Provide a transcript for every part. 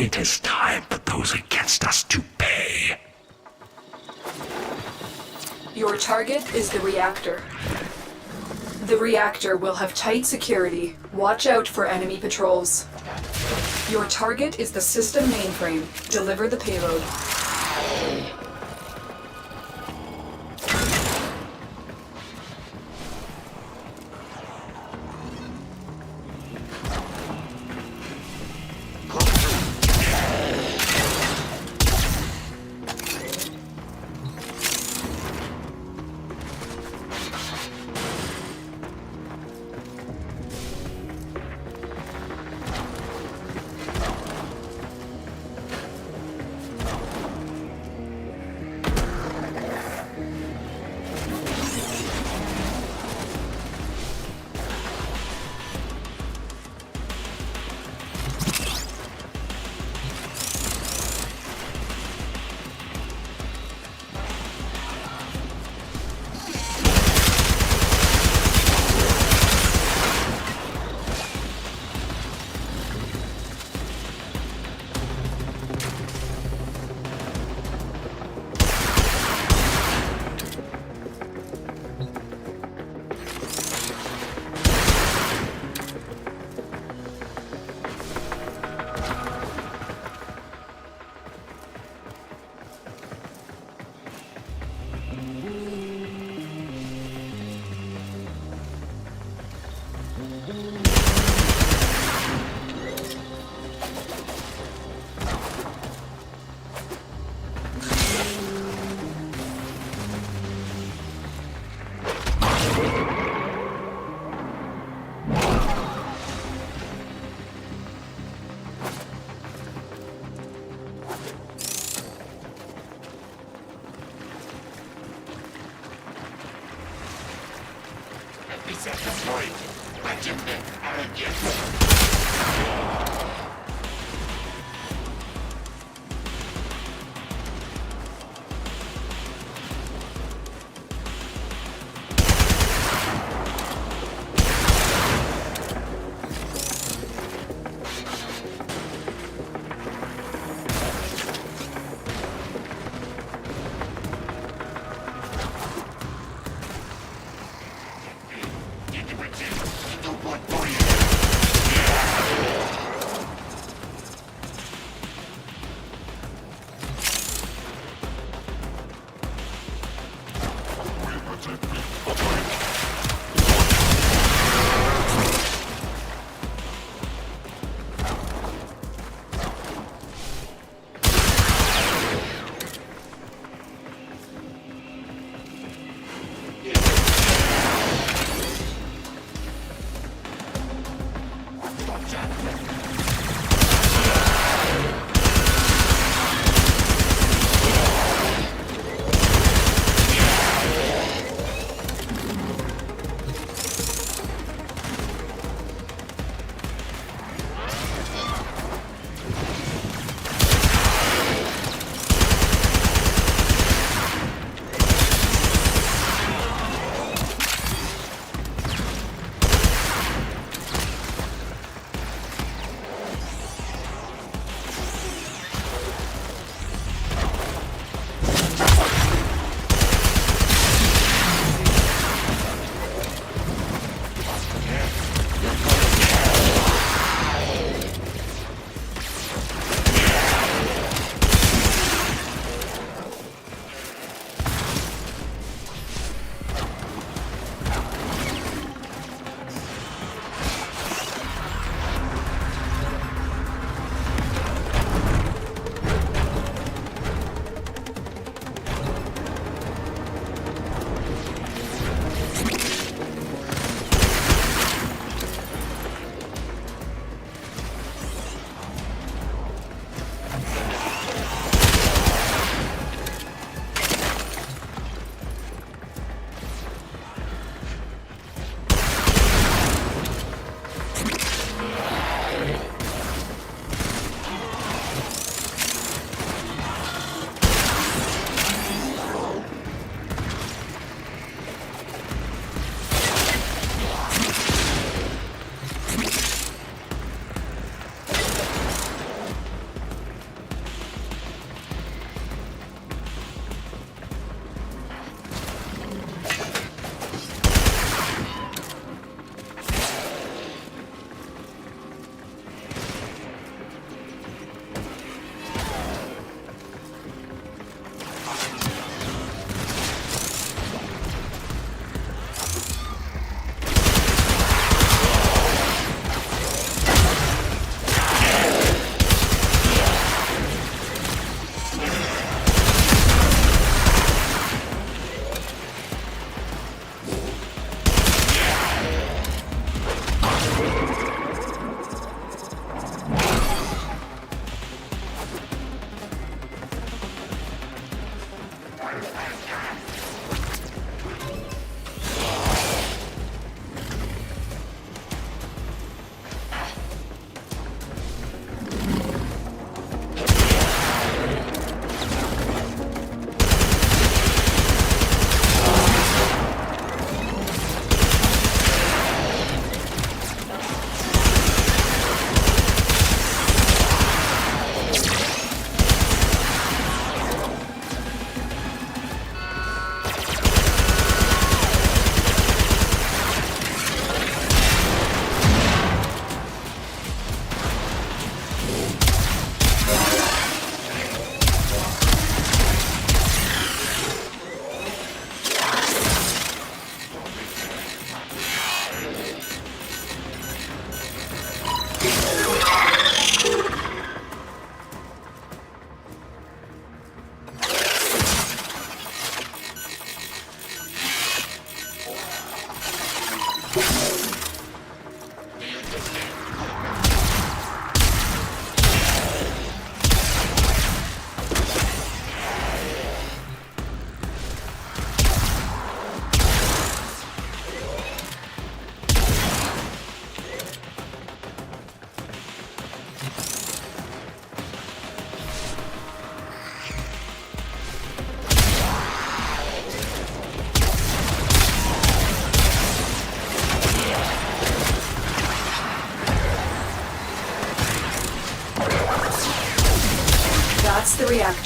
It is time for those against us to pay. Your target is the reactor. The reactor will have tight security. Watch out for enemy patrols. Your target is the system mainframe. Deliver the payload.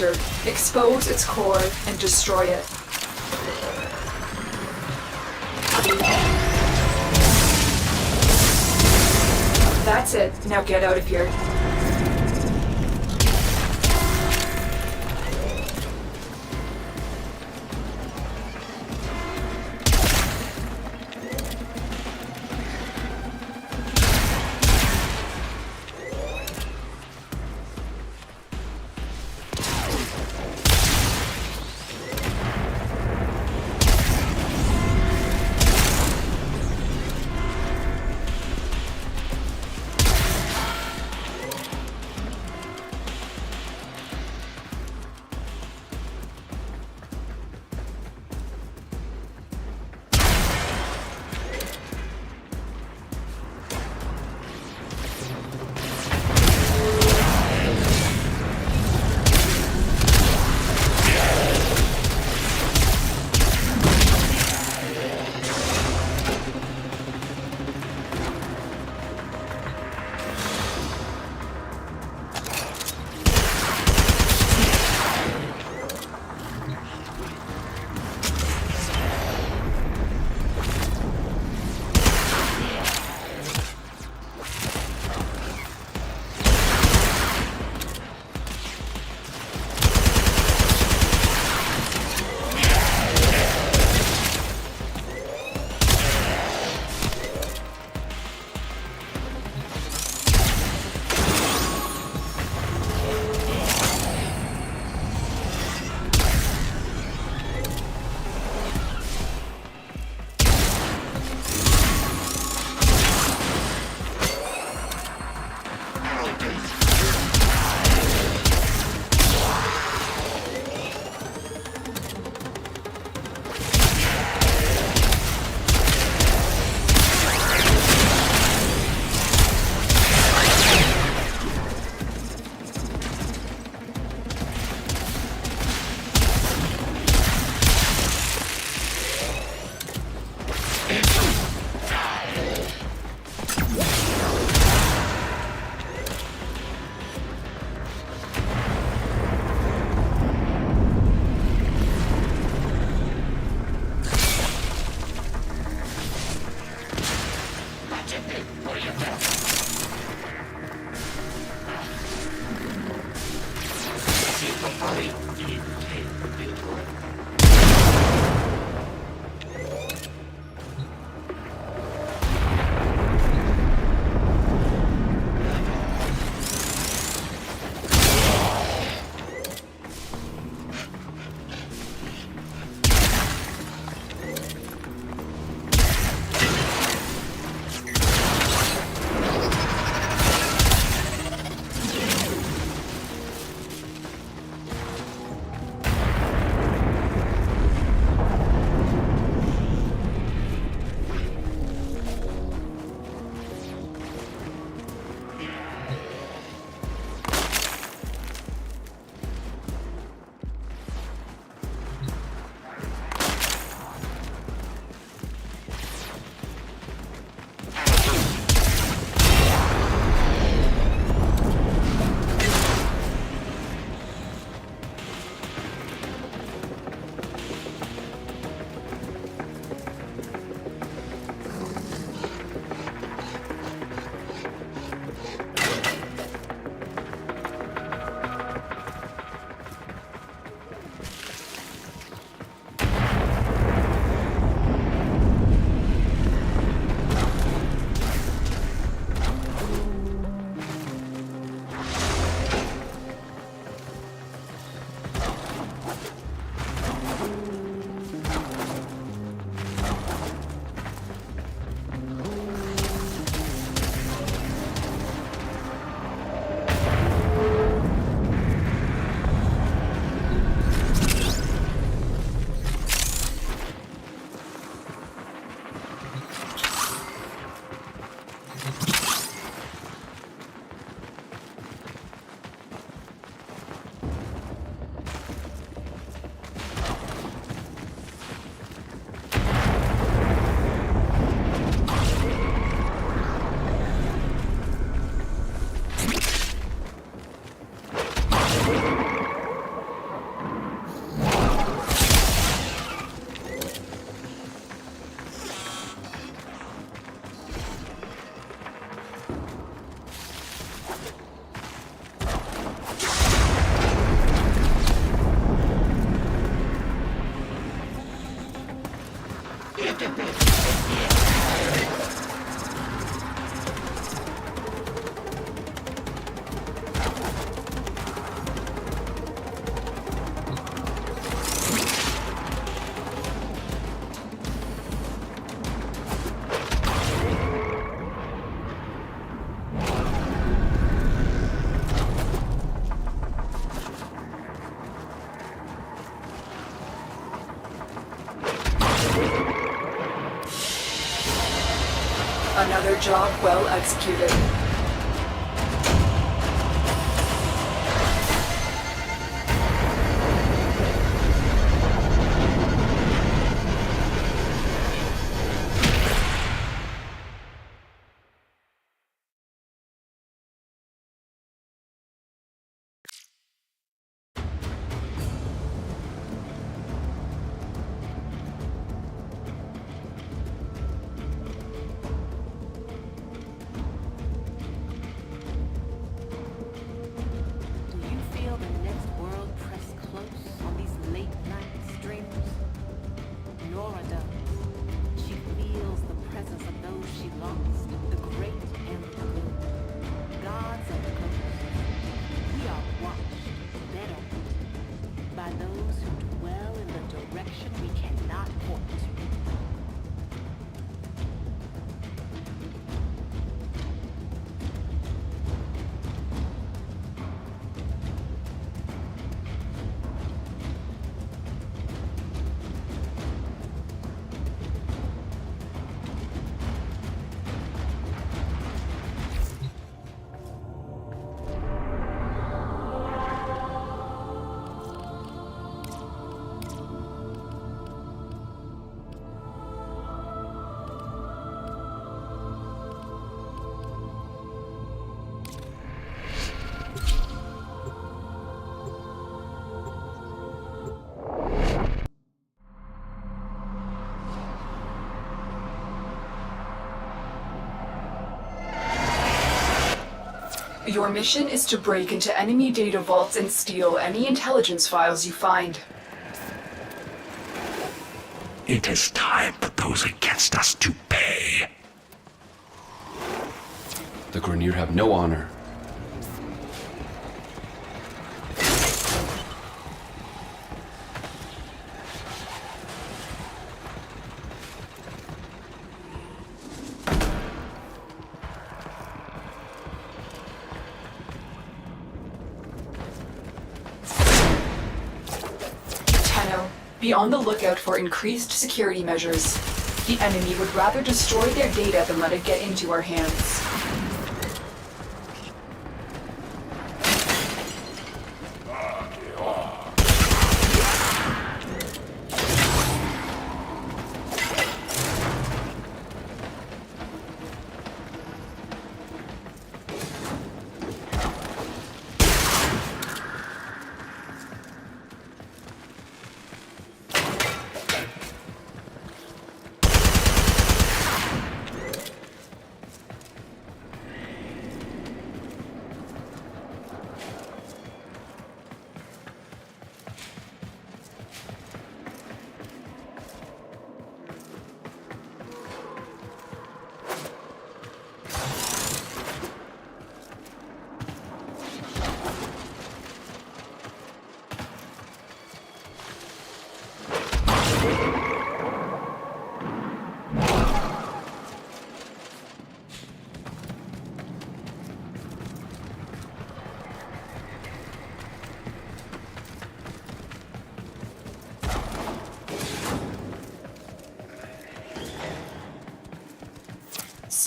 reactor, expose its core, and destroy it. That's it. Now get out of here. Another job well executed. Your mission is to break into enemy data vaults and steal any intelligence files you find. It is time for those against us to pay. The Grineer have no honor. Be on the lookout for increased security measures. The enemy would rather destroy their data than let it get into our hands.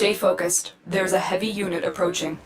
Stay focused. There's a heavy unit approaching.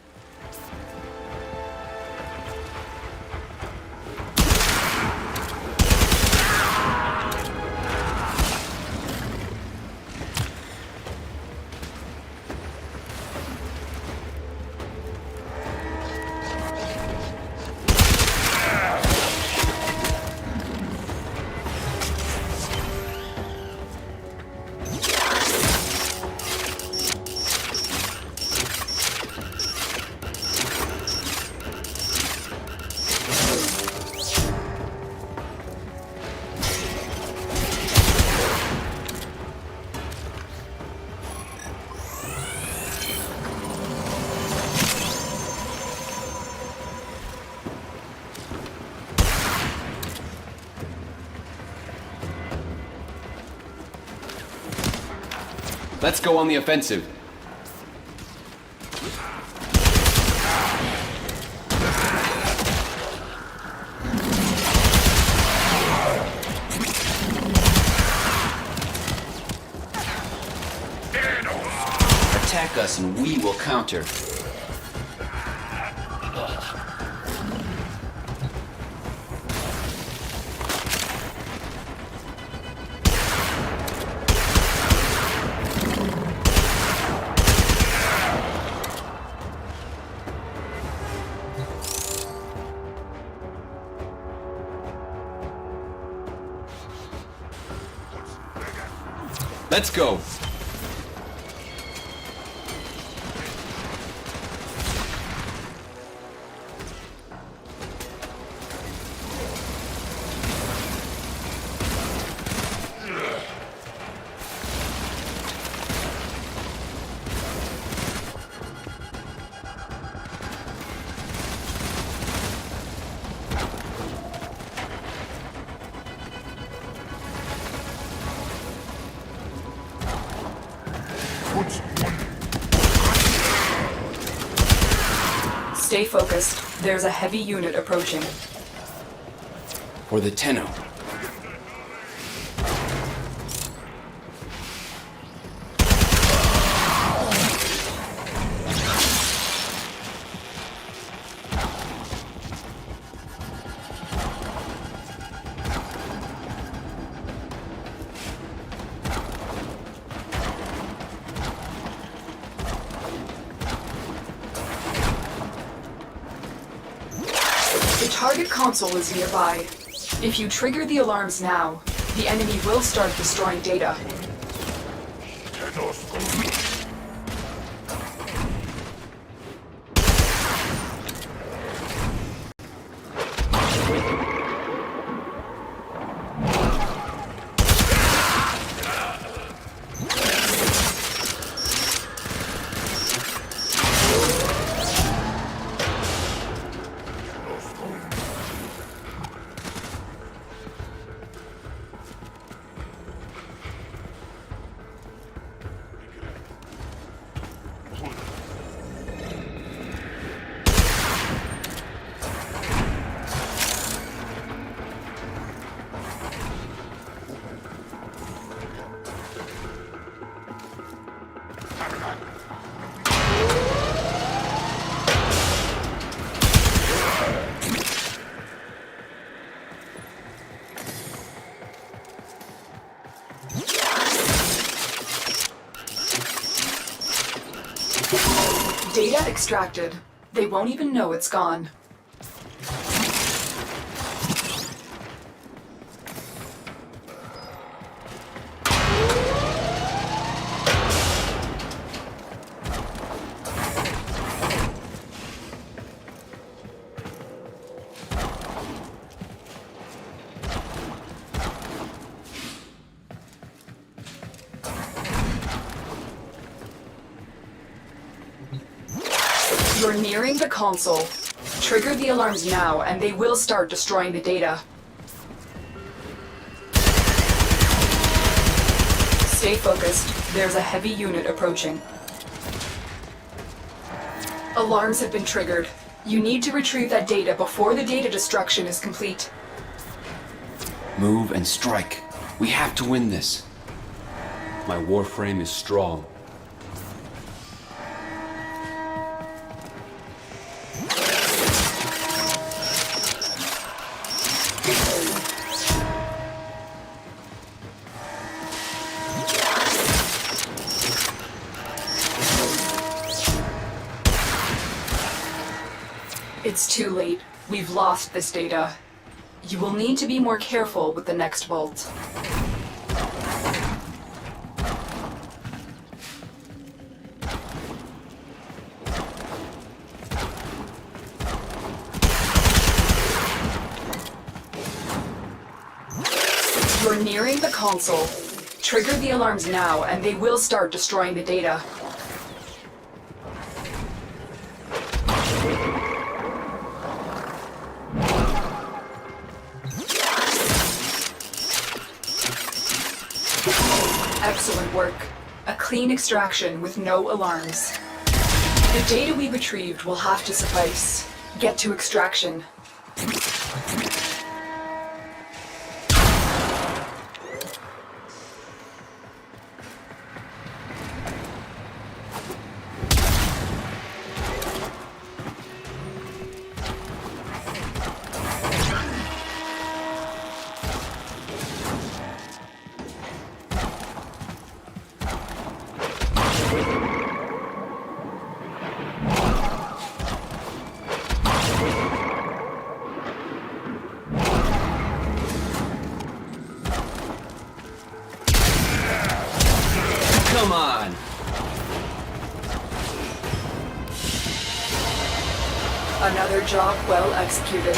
Let's go on the offensive. Attack us and we will counter. Let's go. Stay focused. There's a heavy unit approaching. For the Tenno. The target console is nearby. If you trigger the alarms now, the enemy will start destroying data. Data extracted. They won't even know it's gone. You're nearing the console. Trigger the alarms now, and they will start destroying the data. Stay focused. There's a heavy unit approaching. Alarms have been triggered. You need to retrieve that data before the data destruction is complete. Move and strike. We have to win this. My warframe is strong. It's too late. We've lost this data. You will need to be more careful with the next vault. You're nearing the console. Trigger the alarms now, and they will start destroying the data. Excellent work. A clean extraction with no alarms. The data we retrieved will have to suffice. Get to extraction. Come on! Another job well executed.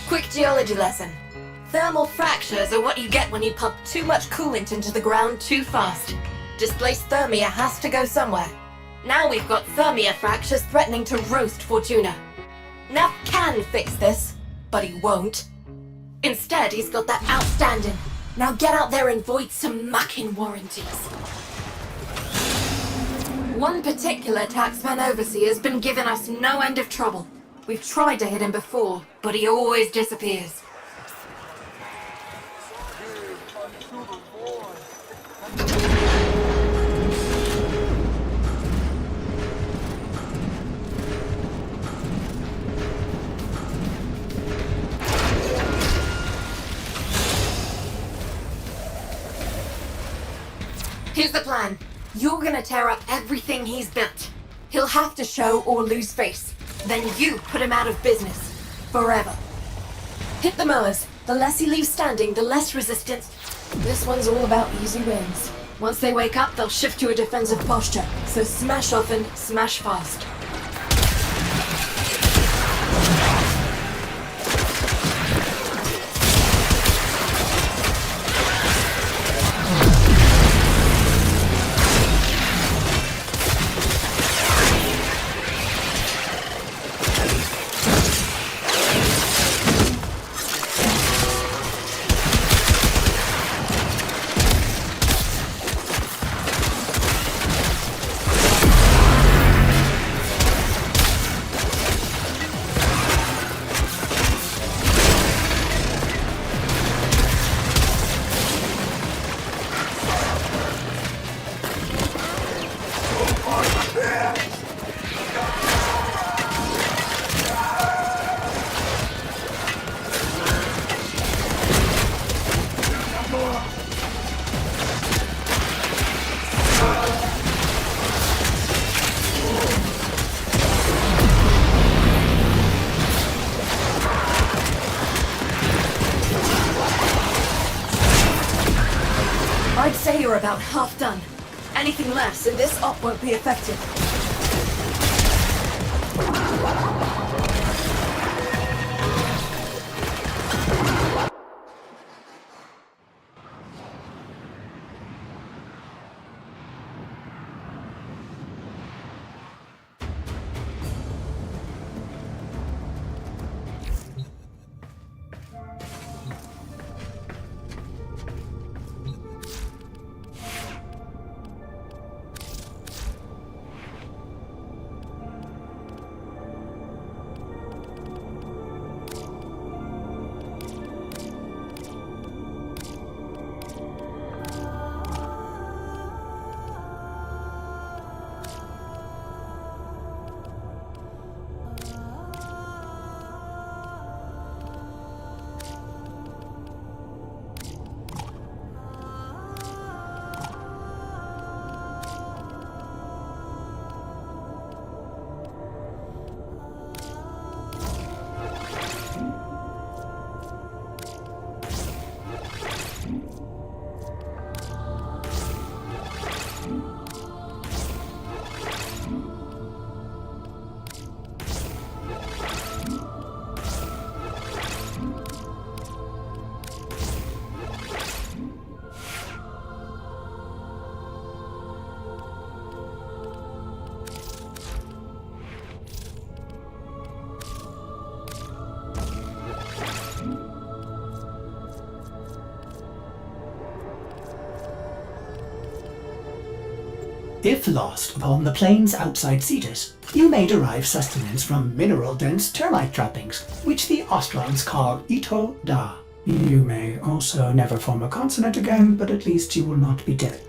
Quick geology lesson. Thermal fractures are what you get when you pump too much coolant into the ground too fast. Displaced thermia has to go somewhere. Now we've got thermia fractures threatening to roast Fortuna. Neff can fix this, but he won't. Instead, he's got that outstanding. Now get out there and void some mucking warranties. One particular taxman overseer has been giving us no end of trouble. We've tried to hit him before, but he always disappears. Here's the plan. You're gonna tear up everything he's built. He'll have to show or lose face. Then you put him out of business. Forever. Hit the mowers. The less he leaves standing, the less resistance. This one's all about easy wins. Once they wake up, they'll shift to a defensive posture. So smash often, smash fast. about half done. Anything less and this op won't be effective. If lost upon the plains outside Cetus, you may derive sustenance from mineral-dense termite trappings, which the Ostrons call Ito Da. You may also never form a consonant again, but at least you will not be dead.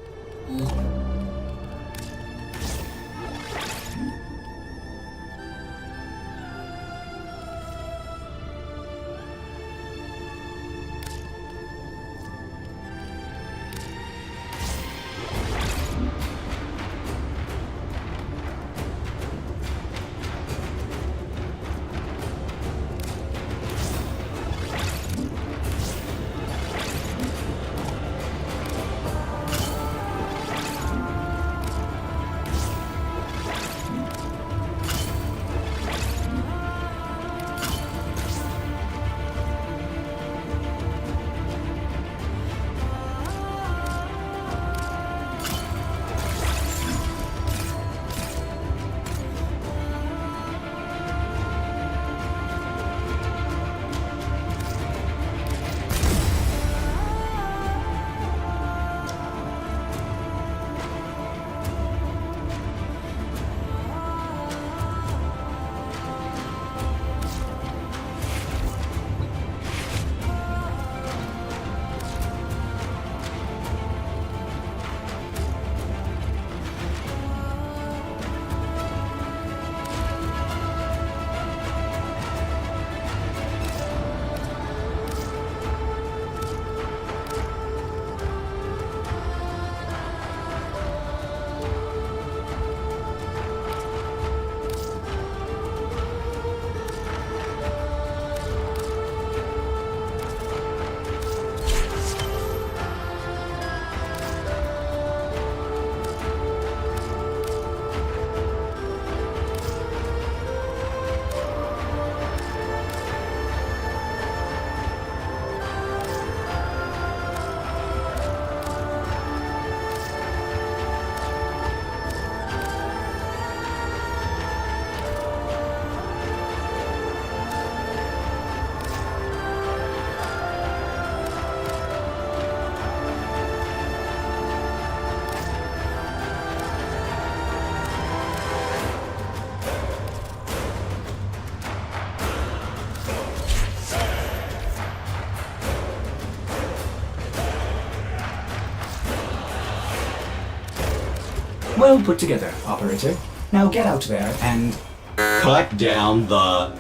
Well put together, operator. Now get out there and Cut down the...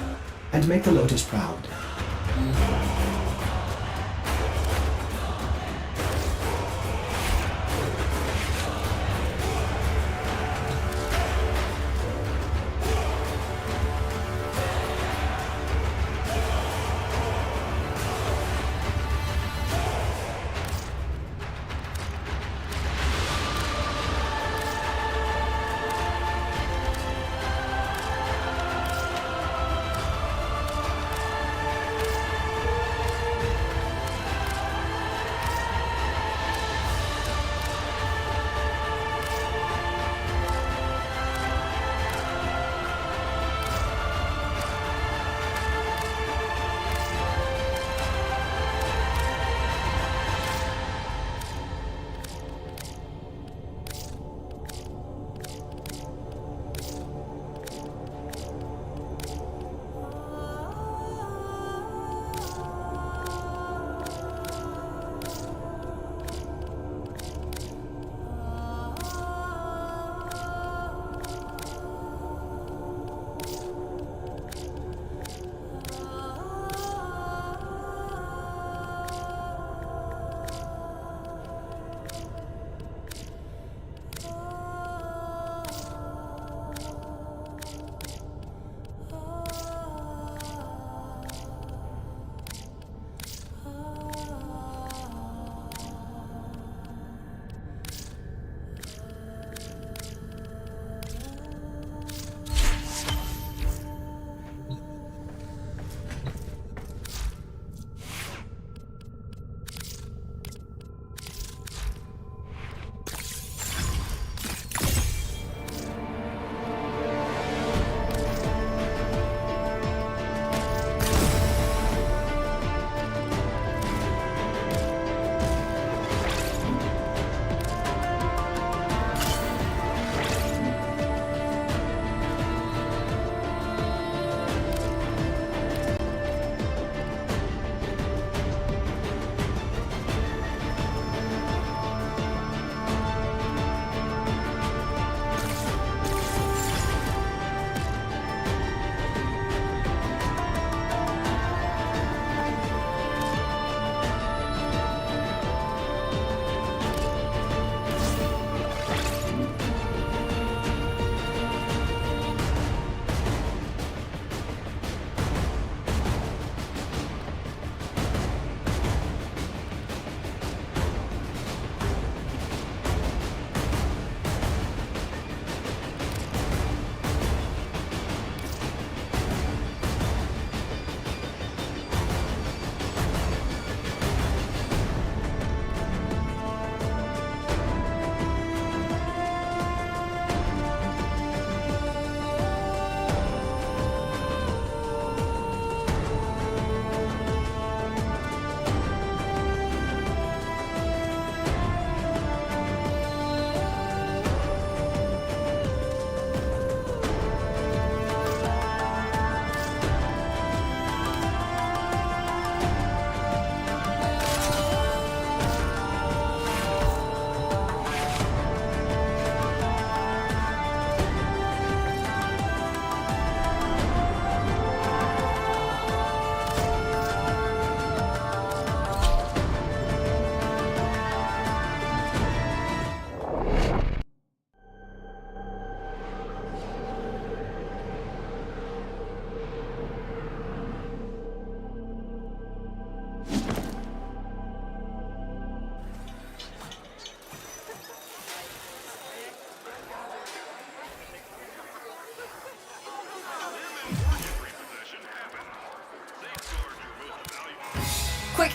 make the Lotus proud.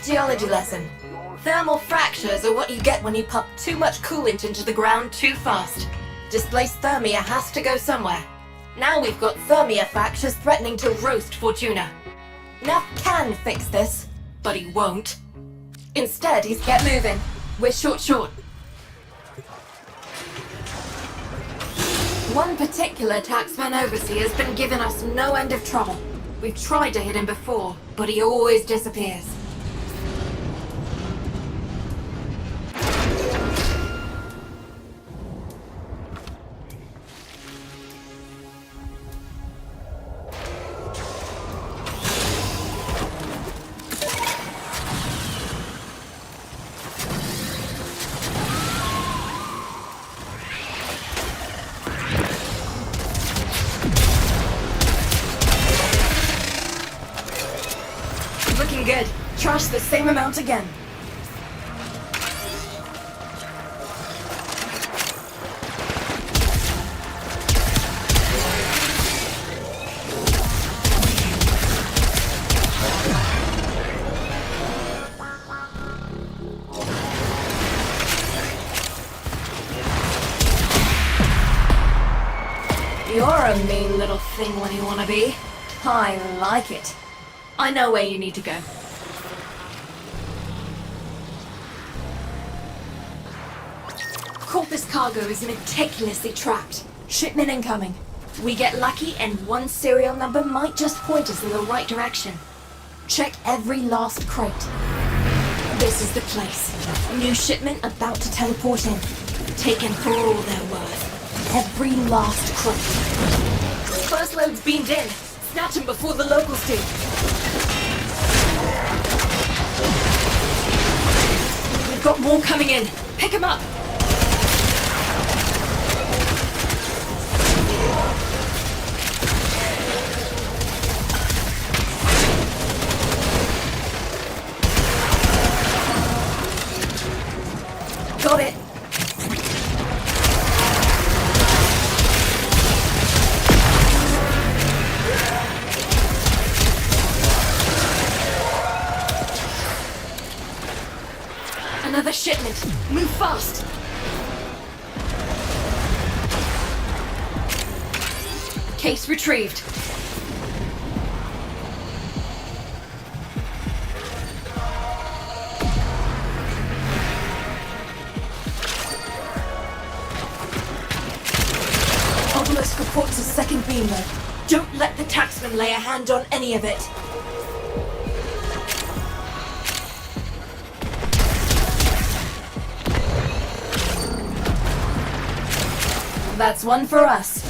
Quick geology lesson. Thermal fractures are what you get when you pump too much coolant into the ground too fast. Displaced thermia has to go somewhere. Now we've got thermia fractures threatening to roast Fortuna. Neff can fix this, but he won't. Instead, he's get moving. We're short. One particular taxman overseer has been giving us no end of trouble. We've tried to hit him before, but he always disappears. Looking good. Trash the same amount again. You're a mean little thing when you want to be. I like it. I know where you need to go. Corpus cargo is meticulously tracked. Shipment incoming. We get lucky and one serial number might just point us in the right direction. Check every last crate. This is the place. New shipment about to teleport in. Taken for all they're worth. Every last crate. First load's beamed in. Snatch him before the locals do. We've got more coming in. Pick him up. Got it. Another shipment. Move fast. Case retrieved. Obelisk reports a second beam load. Don't let the taxman lay a hand on any of it. That's one for us.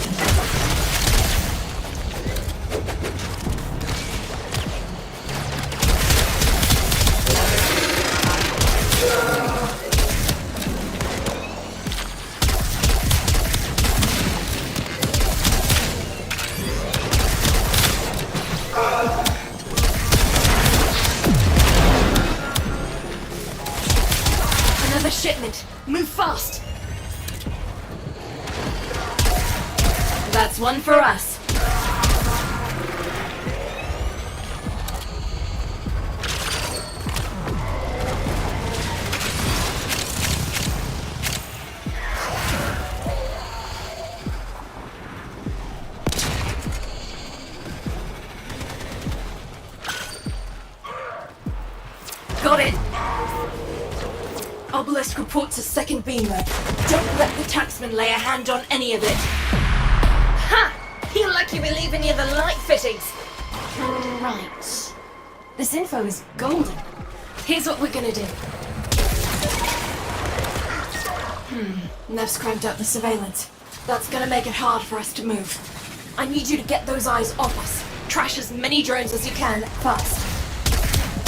Another shipment. Move fast. That's one for us. Got it. Obelisk reports a second beam load. Don't let the taxman lay a hand on any of it. Ha! You're lucky we're leaving you the light fittings. Right. This info is golden. Here's what we're gonna do. Nev's cranked up the surveillance. That's gonna make it hard for us to move. I need you to get those eyes off us. Trash as many drones as you can, fast.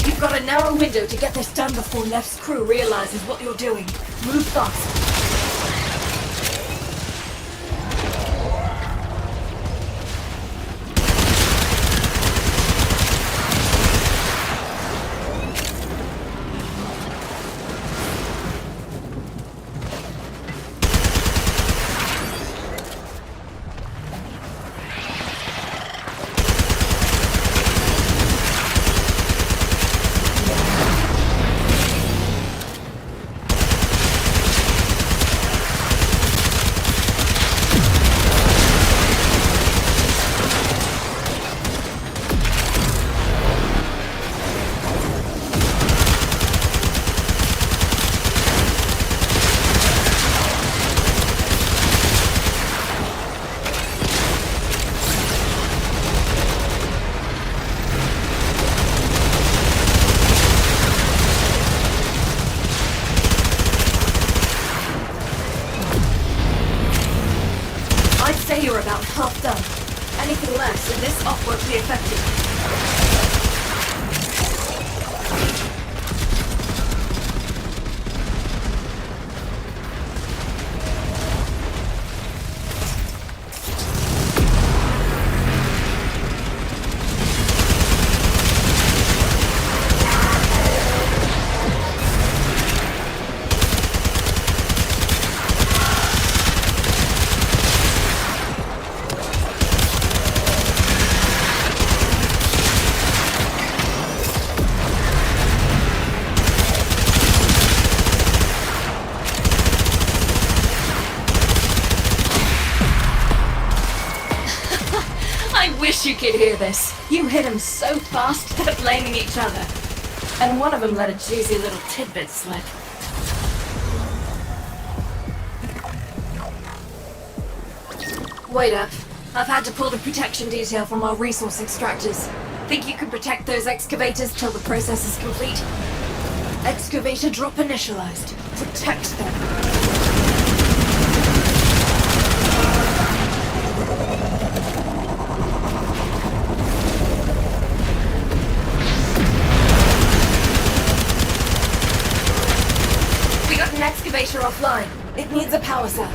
You've got a narrow window to get this done before Nef's crew realizes what you're doing. Move fast. say you're about half done. Anything less, and this op won't be effective. I wish you could hear this. You hit him so fast, they're blaming each other. And one of them let a juicy little tidbit slip. Wait up. I've had to pull the protection detail from our resource extractors. Think you can protect those excavators till the process is complete? Excavator drop initialized. Protect them. We got an excavator offline. It needs a power cell.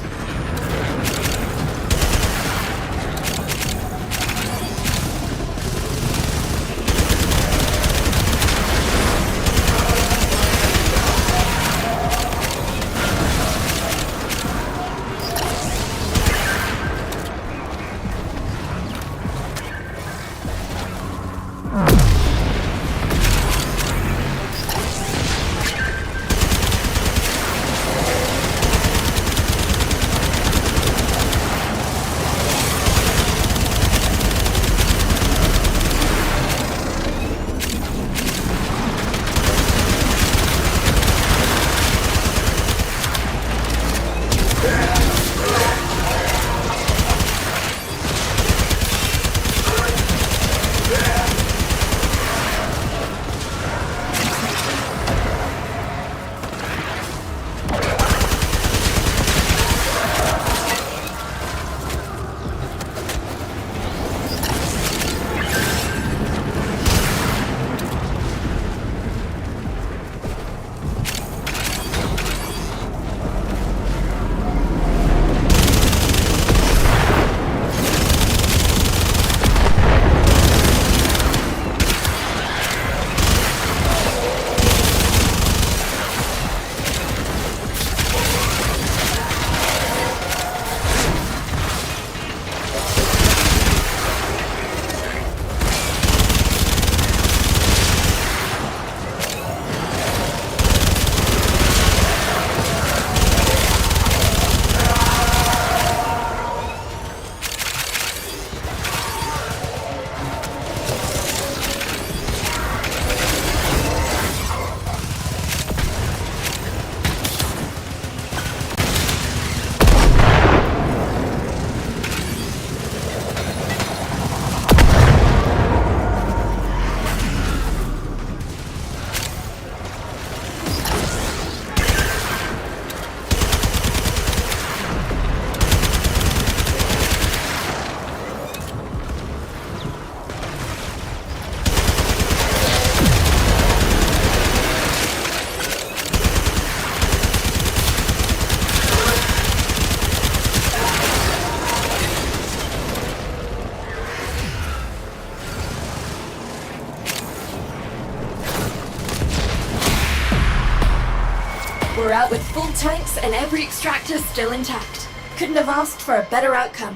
We're out with full tanks and every extractor still intact. Couldn't have asked for a better outcome.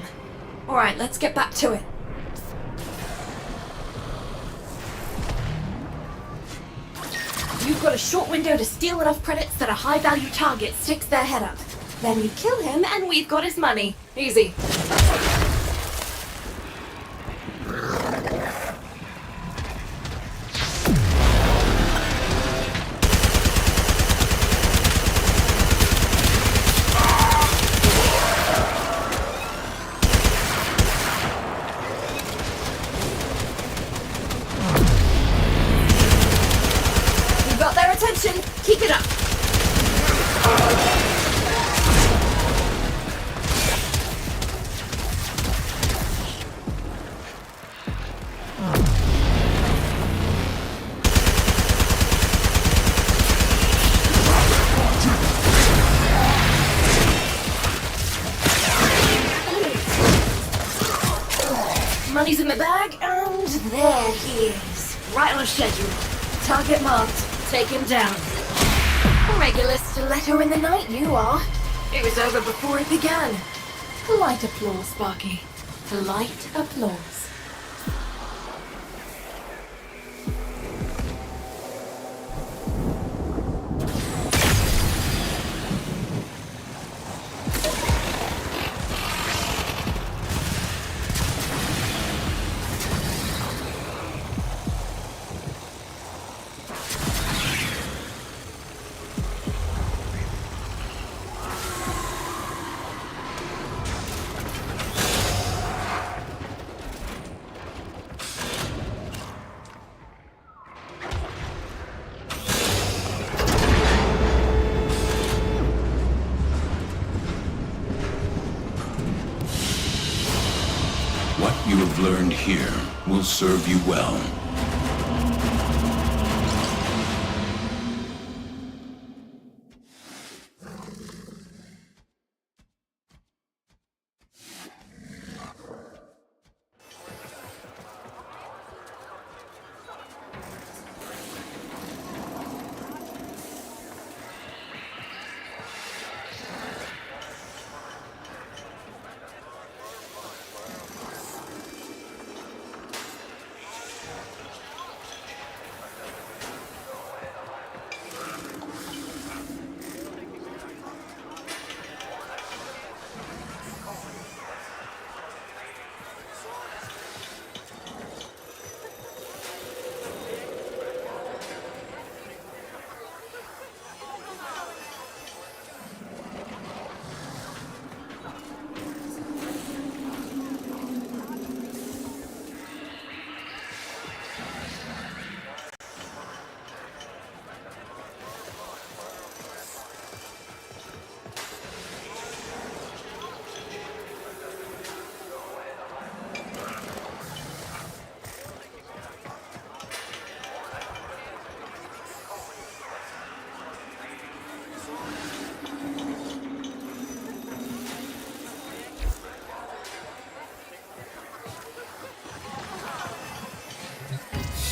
Alright, let's get back to it. You've got a short window to steal enough credits that a high-value target sticks their head up. Then you kill him and we've got his money. Easy. You got their attention. Keep it up. money's in the bag, and there he is. Right on schedule. Target marked. Take him down. Regular stiletto in the night, you are. It was over before it began. Polite applause, Sparky. Polite applause. What you have learned here will serve you well.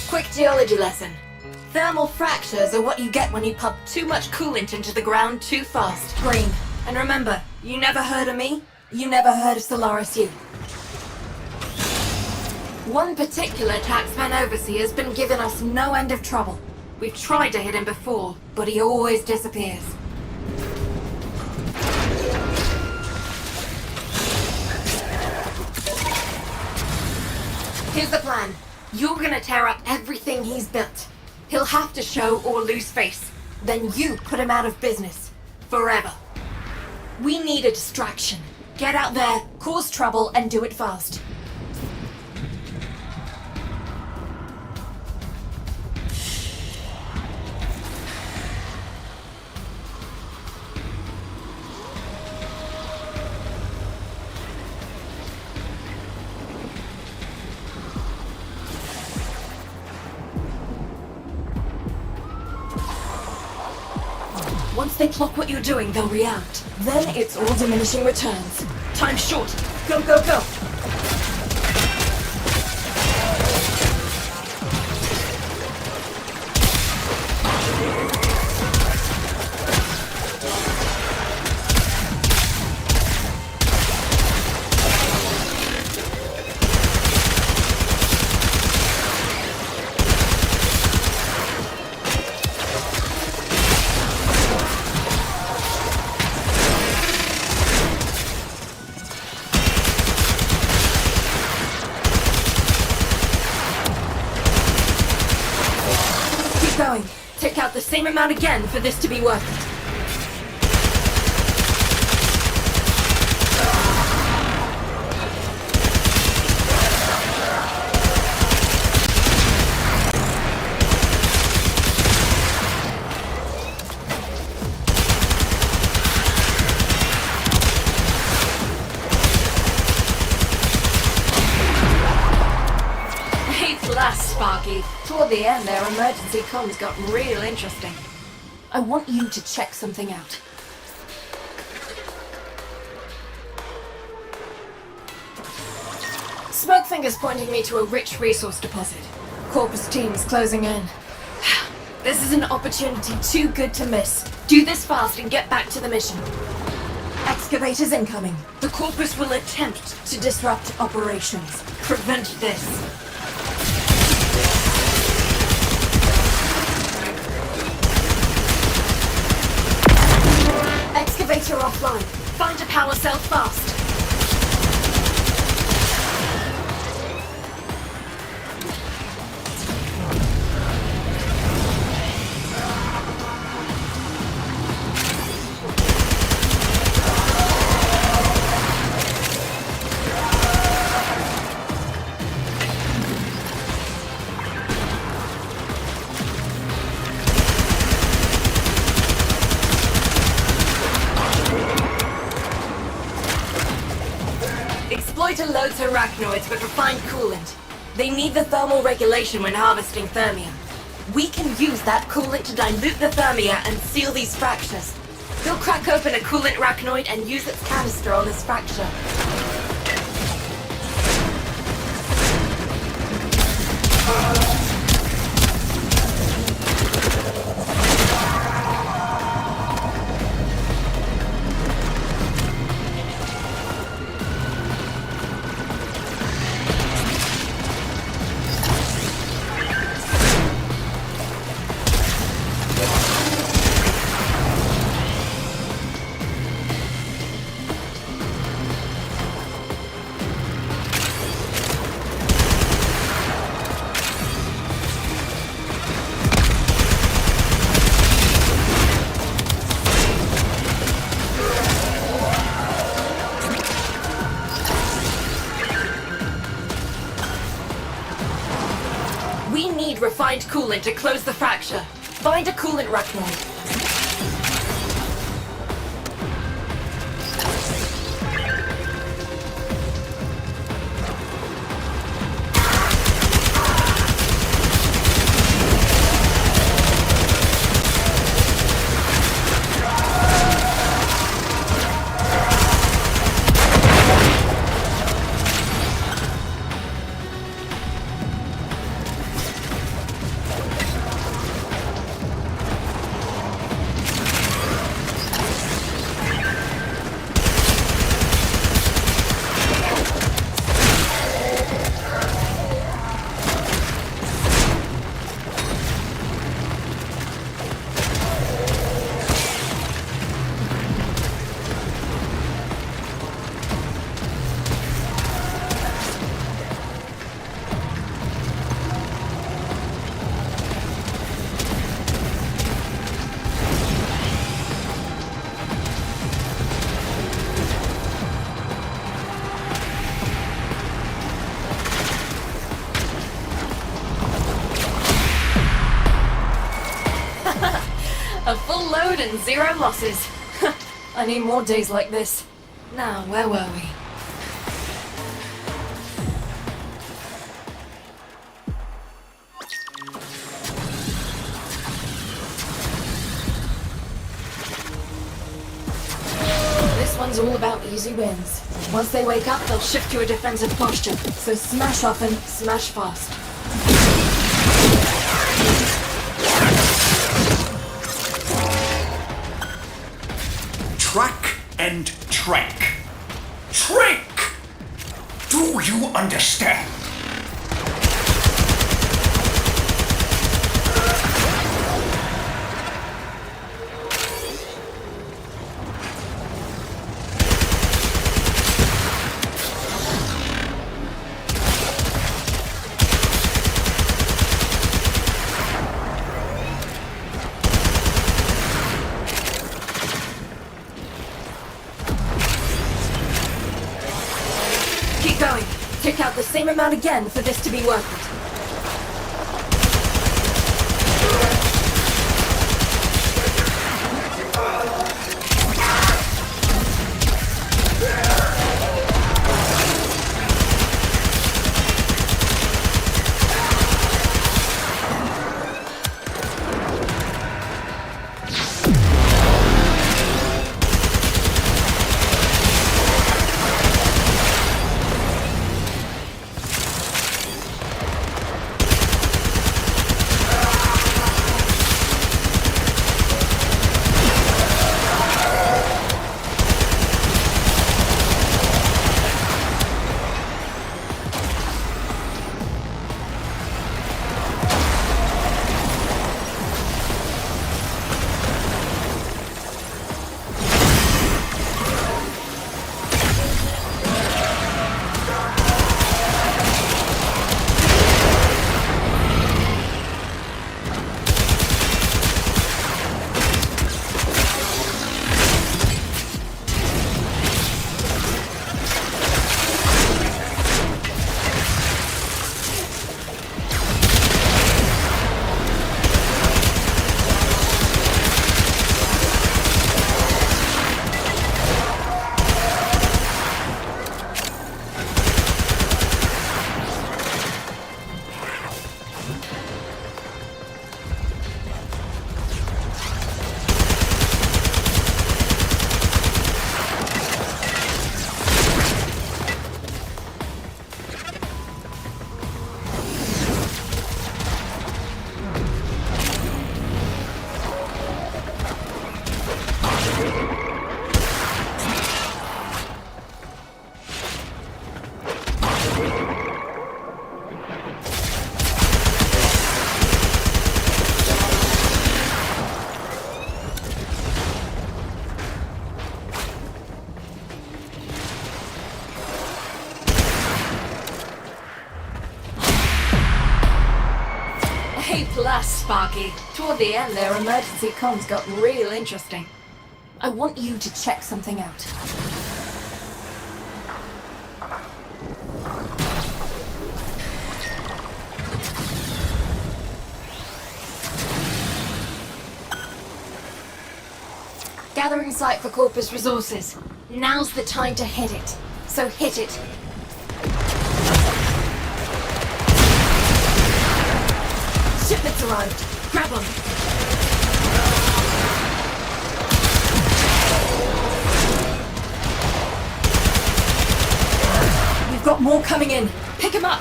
Quick geology lesson. Thermal fractures are what you get when you pump too much coolant into the ground too fast. Green. And remember, you never heard of me, you never heard of Solaris U. One particular taxman overseer has been giving us no end of trouble. We've tried to hit him before, but he always disappears. Here's the plan. You're gonna tear up everything he's built. He'll have to show or lose face. Then you put him out of business. Forever. We need a distraction. Get out there, cause trouble, and do it fast. Once they clock what you're doing, they'll react. Then it's all diminishing returns. Time's short. Go, go, go! Going. Take out the same amount again for this to be worth it. Last, Sparky. Toward the end, their emergency comms got real interesting. I want you to check something out. Smoke finger's pointing me to a rich resource deposit. Corpus team's closing in. This is an opportunity too good to miss. Do this fast and get back to the mission. Excavators incoming. The Corpus will attempt to disrupt operations. Prevent this. Excavator offline. Find a power cell fast. Exploiter loads arachnoids with refined coolant. They need the thermal regulation when harvesting thermia. We can use that coolant to dilute the thermia and seal these fractures. He'll crack open a coolant arachnoid and use its canister on this fracture. We need refined coolant to close the fracture. Find a coolant arachnoid. A full load and 0 losses. I need more days like this. Now, where were we? This one's all about easy wins. Once they wake up, they'll shift to a defensive posture. So smash often, smash fast. Track and track. Trick! Do you understand? Keep going. Take out the same amount again for this to be worth it. A+, Sparky. Toward the end, their emergency comms got real interesting. I want you to check something out. Gathering site for Corpus resources. Now's the time to hit it. So hit it. Shipments arrived. Grab them. We've got more coming in. Pick them up.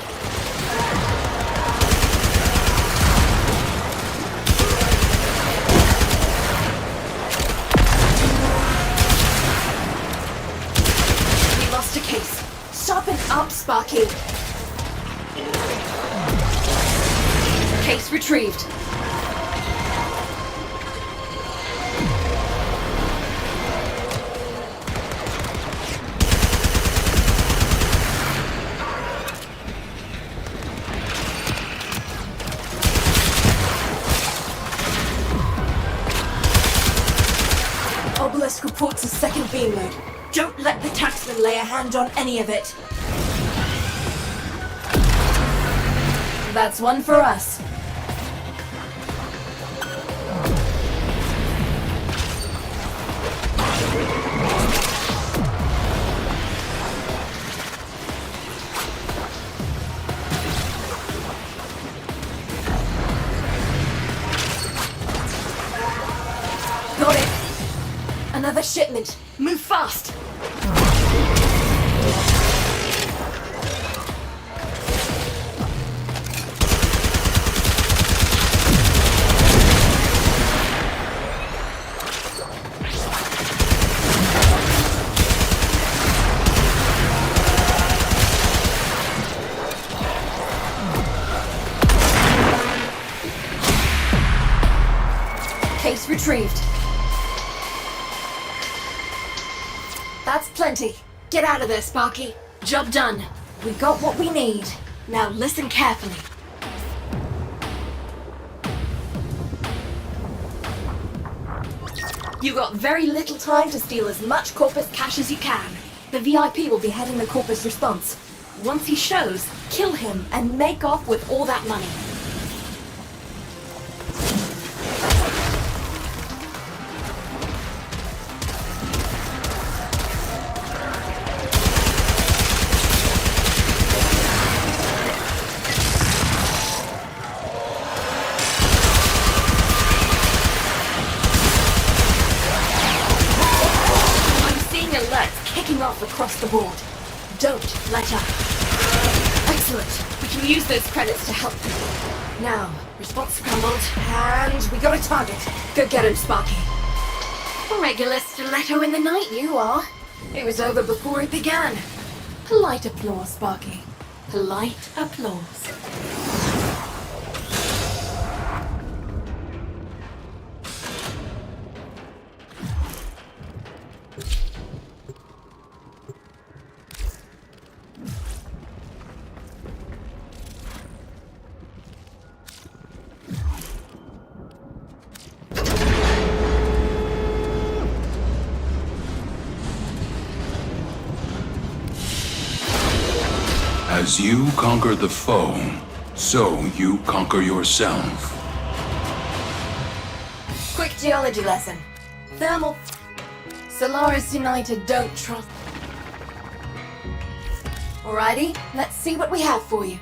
A case. Sharpen up, Sparky. Case retrieved. Obelisk reports a second beam load. Don't let the taxman lay a hand on any of it. That's one for us. Got it. Another shipment. Move fast. Case retrieved. That's plenty. Get out of there, Sparky. Job done. We got what we need. Now listen carefully. You got very little time to steal as much Corpus cash as you can. The VIP will be heading the Corpus response. Once he shows, kill him and make off with all that money. Off across the board. Don't let up. Excellent. We can use those credits to help you. Now, response scrambled, and we got a target. Go get him, Sparky. Regular stiletto in the night, you are. It was over before it began. Polite applause, Sparky. Polite applause. As you conquer the foe, so you conquer yourself. Quick geology lesson. Thermal... Solaris United don't trust... Alrighty, let's see what we have for you.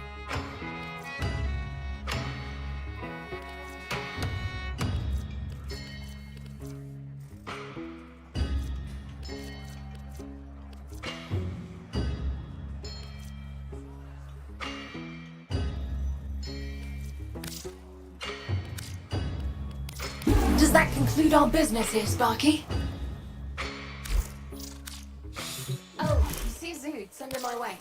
Does that conclude our business here, Sparky? Oh, you see Zood, send him my way.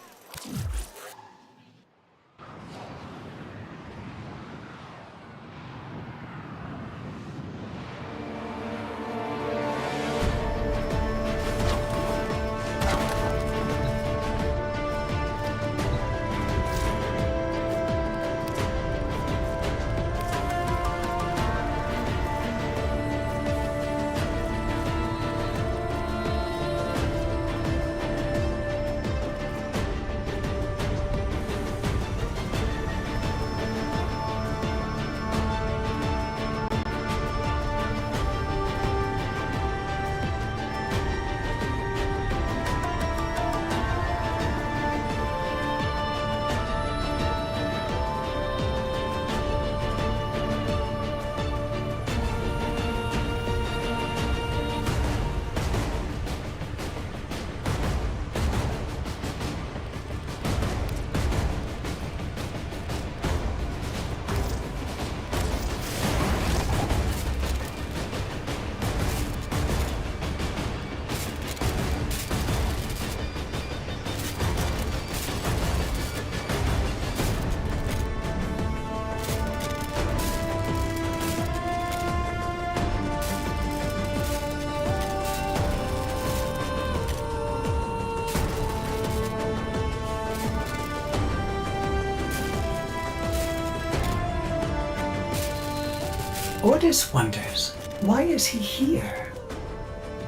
Ordis wonders, why is he here?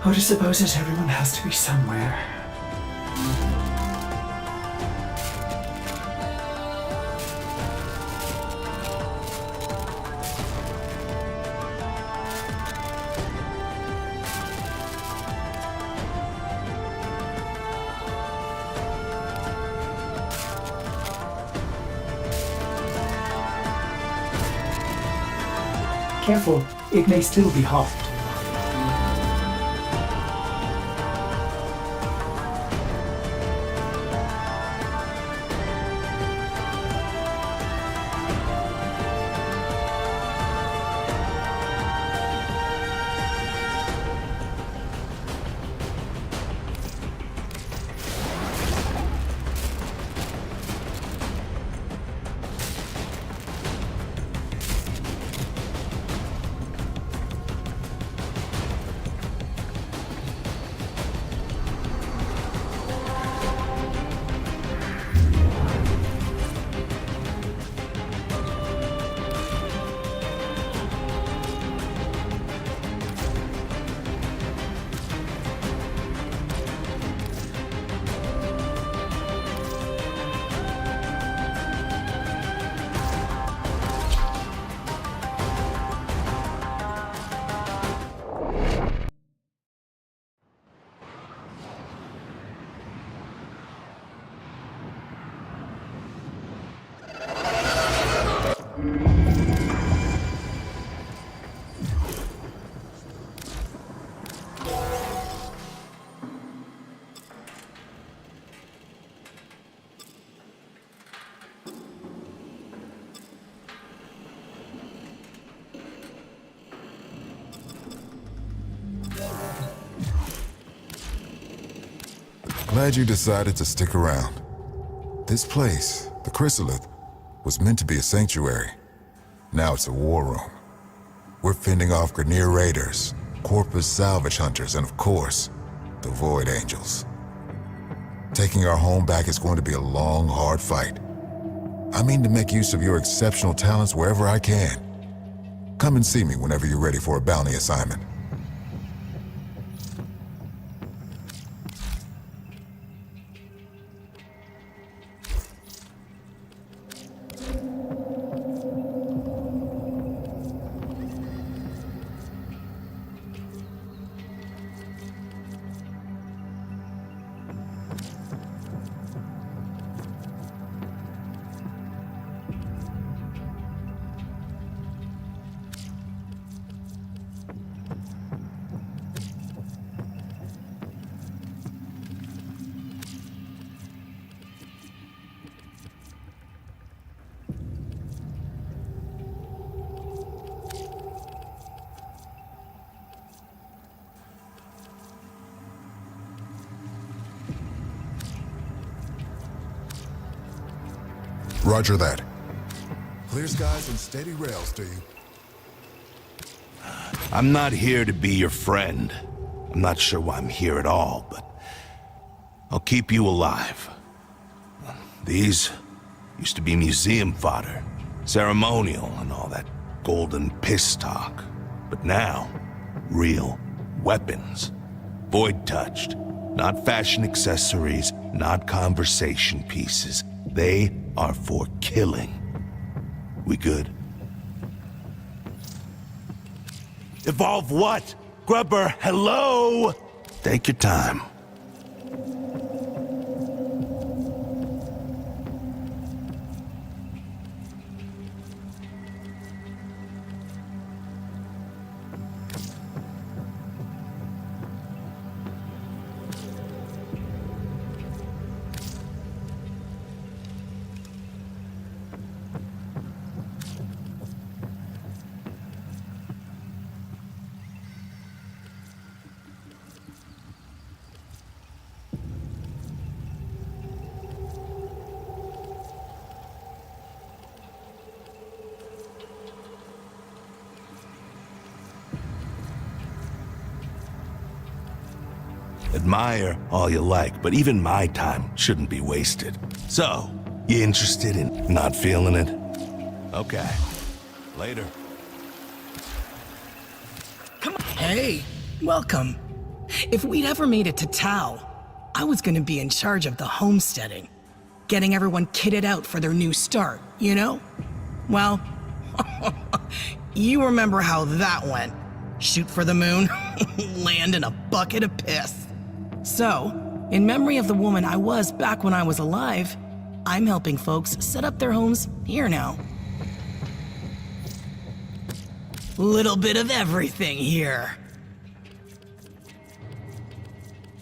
Ordis supposes everyone has to be somewhere. Careful, it may still be hot. Glad you decided to stick around. This place, the Chrysalith, was meant to be a sanctuary. Now it's a war room. We're fending off Grineer raiders, Corpus salvage hunters, and of course, the Void Angels. Taking our home back is going to be a long, hard fight. I mean to make use of your exceptional talents wherever I can. Come and see me whenever you're ready for a bounty assignment. Roger that. Clear skies and steady rails to you. I'm not here to be your friend. I'm not sure why I'm here at all, but I'll keep you alive. These used to be museum fodder, ceremonial and all that golden piss talk. But now, real weapons. Void touched. Not fashion accessories, not conversation pieces. They are for killing. We good? Evolve what? Grubber, hello? Take your time. Admire all you like, but even my time shouldn't be wasted. So, you interested in not feeling it? Okay. Later. Hey, welcome. If we'd ever made it to Tau, I was gonna be in charge of the homesteading. Getting everyone kitted out for their new start, you know? Well, you remember how that went. Shoot for the moon, land in a bucket of piss. So, in memory of the woman I was back when I was alive, I'm helping folks set up their homes here now. Little bit of everything here.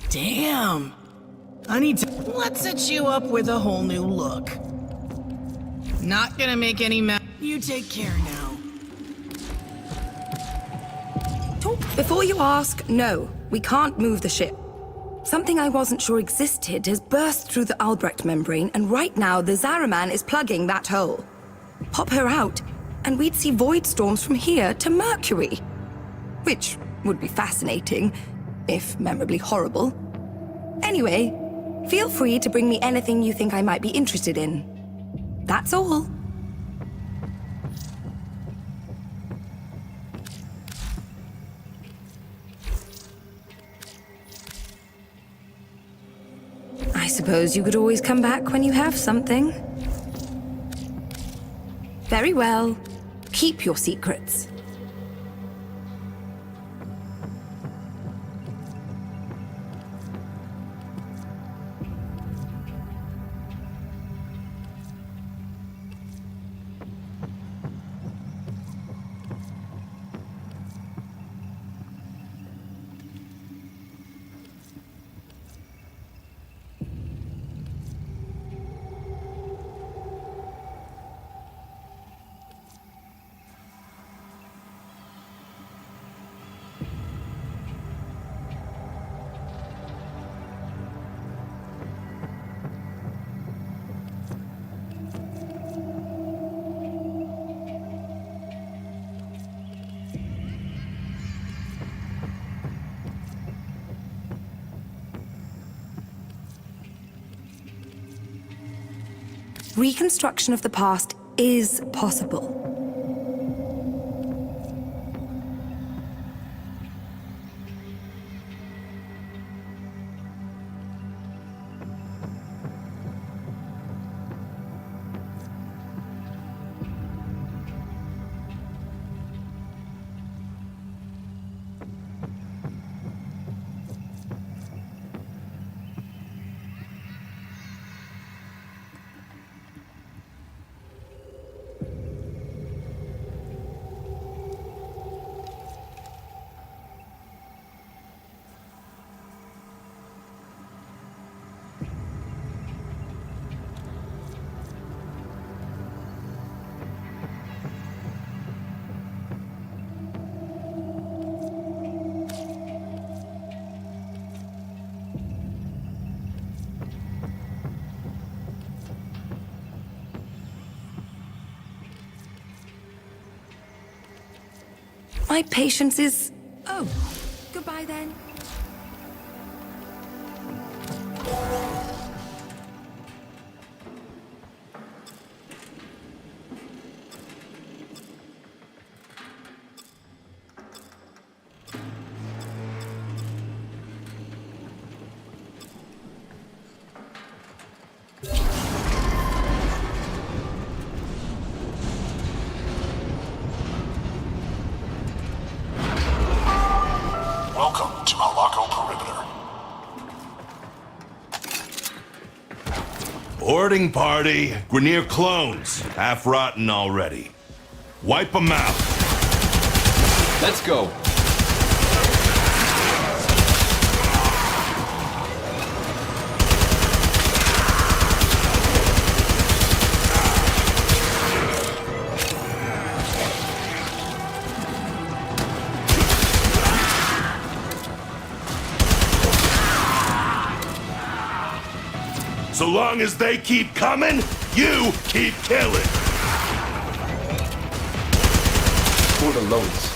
Damn. Let's set you up with a whole new look. Not gonna make any You take care now. Before you ask, no, we can't move the ship. Something I wasn't sure existed has burst through the Albrecht membrane, and right now the Zaraman is plugging that hole. Pop her out, and we'd see void storms from here to Mercury. Which would be fascinating, if memorably horrible. Anyway, feel free to bring me anything you think I might be interested in. That's all. I suppose you could always come back when you have something. Very well. Keep your secrets. Reconstruction of the past is possible. My patience is... Oh, goodbye then. Welcome to Halako Perimeter. Boarding party. Grenier clones. Half rotten already. Wipe them out. Let's go. So long as they keep coming, you keep killing. For the loads.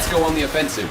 Let's go on the offensive.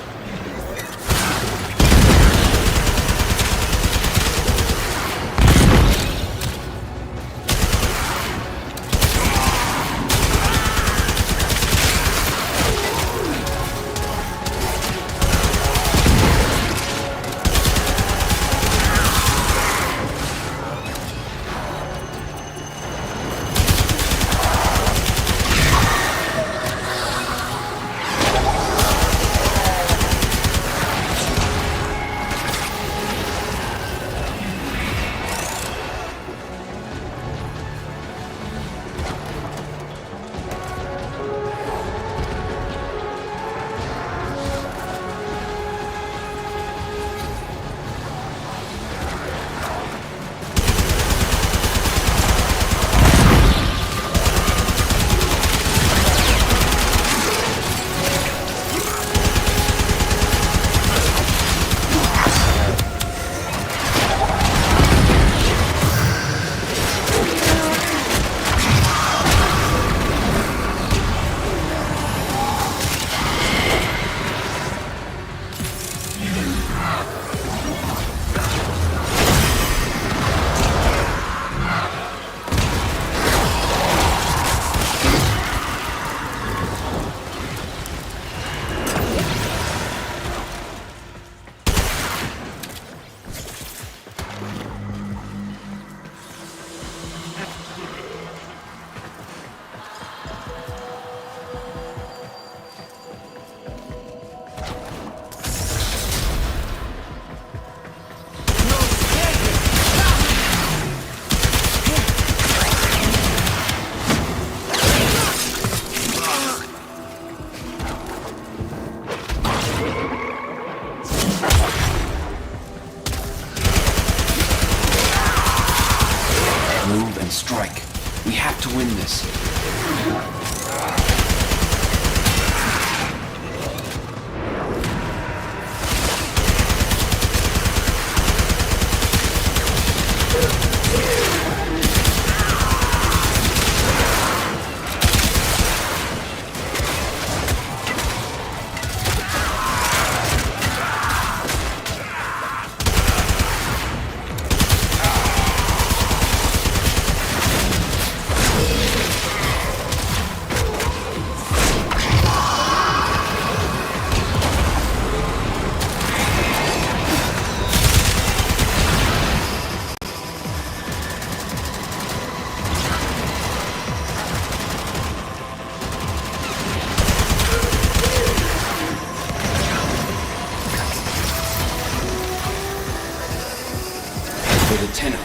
Move and strike. We have to win this. For the tenor.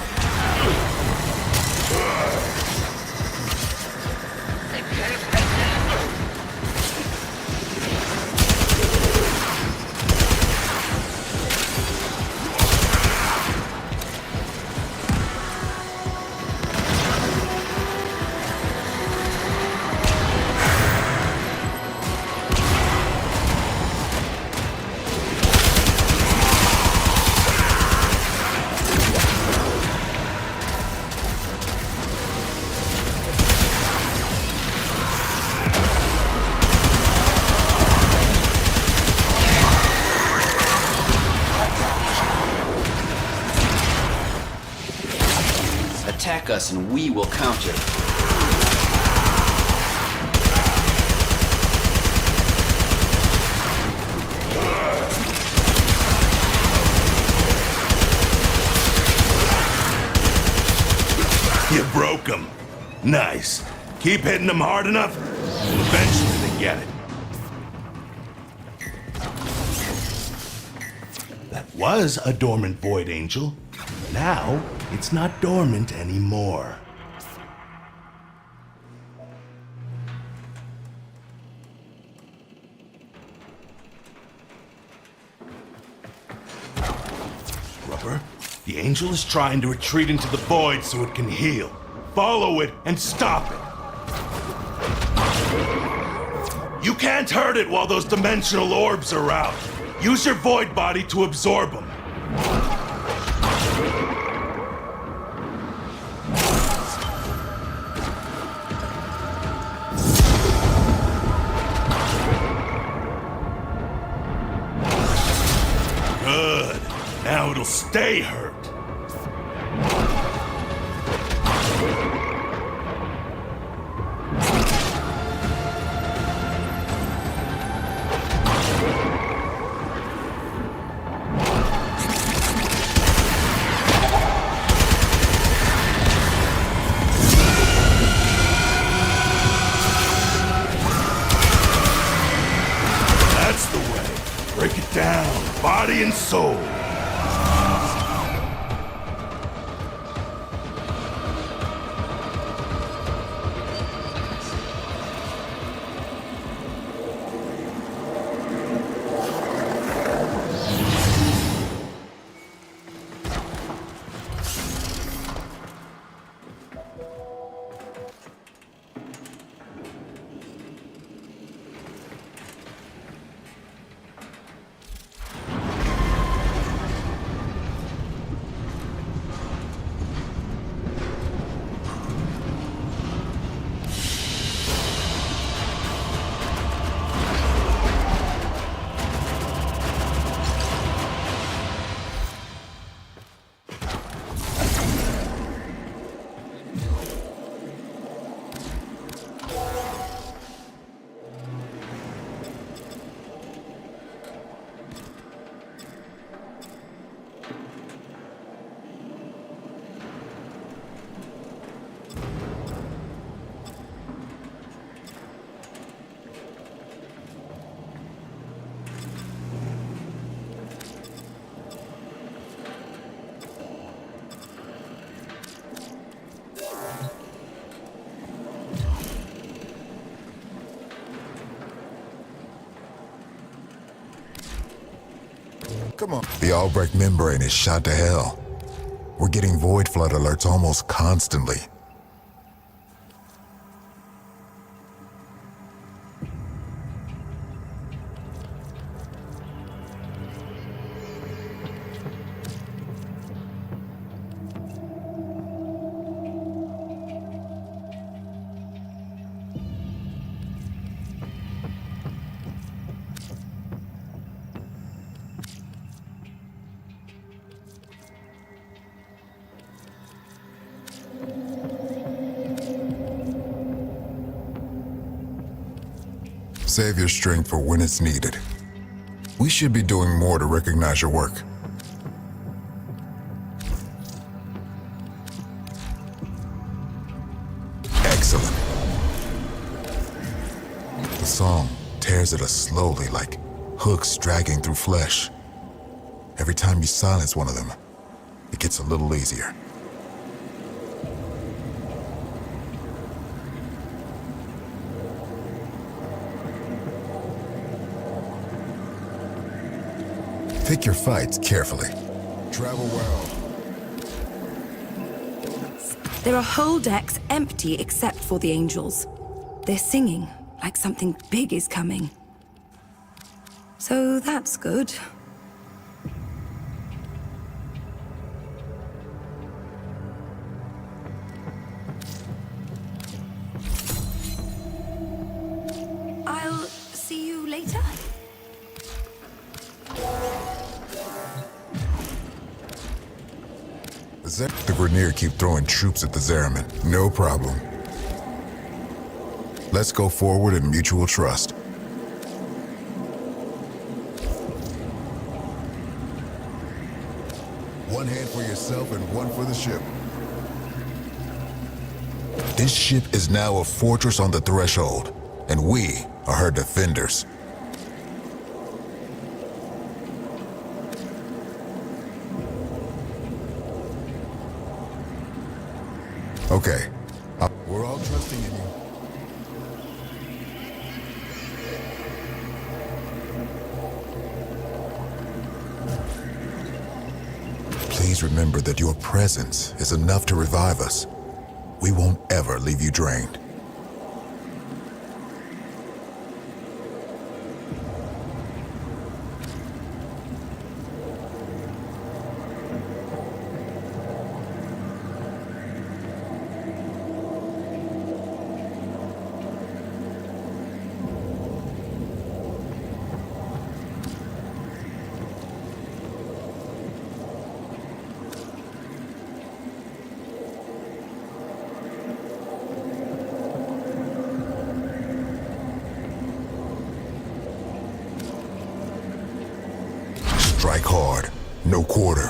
Attack us and we will counter. You broke him. Nice. Keep hitting them hard enough, and eventually they get it. That was a dormant void angel. Now, it's not dormant anymore. Rubber, the angel is trying to retreat into the void so it can heal. Follow it and stop it. You can't hurt it while those dimensional orbs are out. Use your void body to absorb them. You'll stay hurt. That's the way. Break it down, body and soul. Come on. The Albrecht membrane is shot to hell. We're getting void flood alerts almost constantly. Save your strength for when it's needed. We should be doing more to recognize your work. Excellent. The song tears at us slowly, like hooks dragging through flesh. Every time you silence one of them, it gets a little easier. Pick your fights carefully. Travel well. There are whole decks empty except for the angels. They're singing like something big is coming. So that's good. I'll see you later. The Grenier keep throwing troops at the Zeraman. No problem. Let's go forward in mutual trust. One hand for yourself and one for the ship. This ship is now a fortress on the threshold, and we are her defenders. Okay. We're all trusting in you. Please remember that your presence is enough to revive us. We won't ever leave you drained. strike hard, no quarter.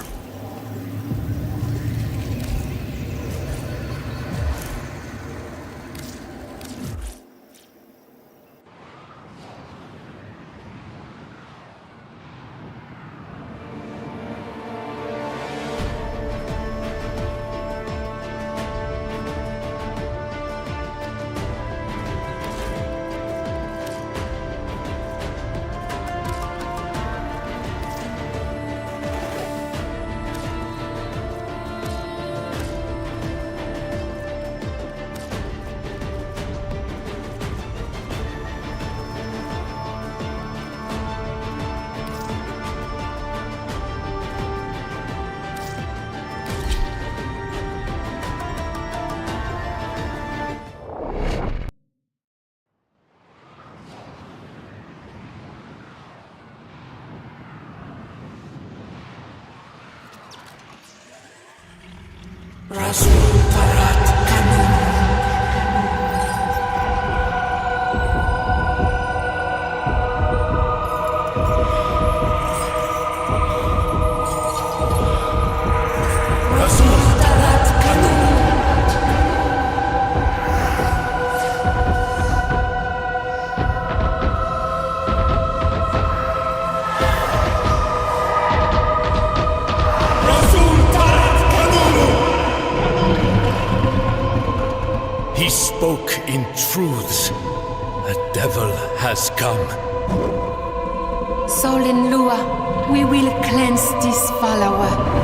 He spoke in truths. The devil has come. Soul in Lua, we will cleanse this follower.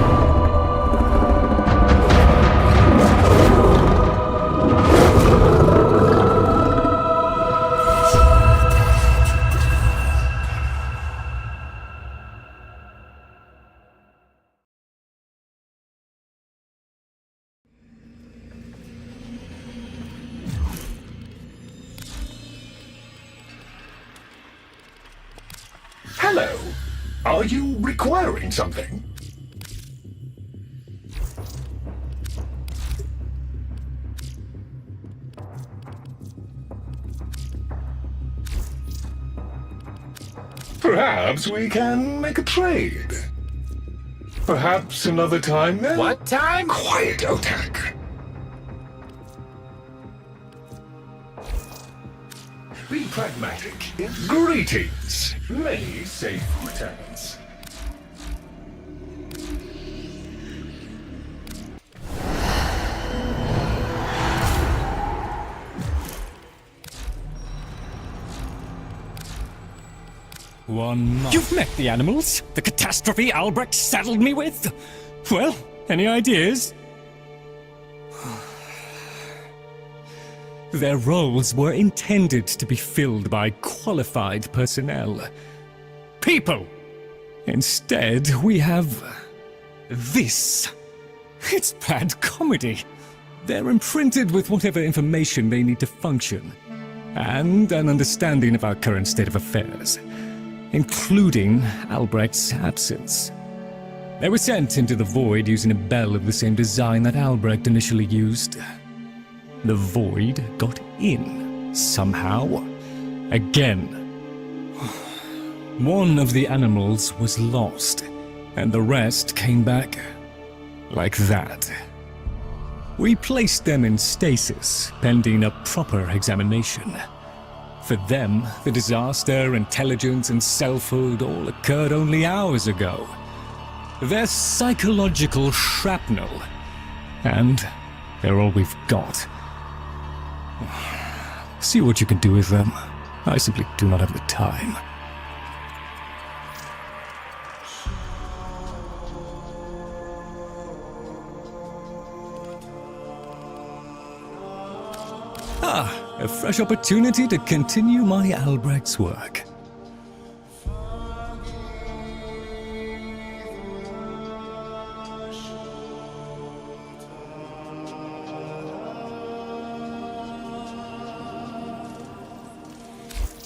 Hello. Are you requiring something? Perhaps we can make a trade. Perhaps another time then? What time? Quiet, Otak. Be pragmatic. Greetings. Many safe returns. One month. You've met the animals? The catastrophe Albrecht saddled me with? Well, any ideas? Their roles were intended to be filled by qualified personnel. People! Instead, we have this. It's bad comedy. They're imprinted with whatever information they need to function, and an understanding of our current state of affairs, including Albrecht's absence. They were sent into the Void using a bell of the same design that Albrecht initially used. The Void got in, somehow. Again. One of the animals was lost, and the rest came back like that. We placed them in stasis, pending a proper examination. For them, the disaster, intelligence, and selfhood all occurred only hours ago. They're psychological shrapnel, and they're all we've got. See what you can do with them. I simply do not have the time. A fresh opportunity to continue my Albrecht's work.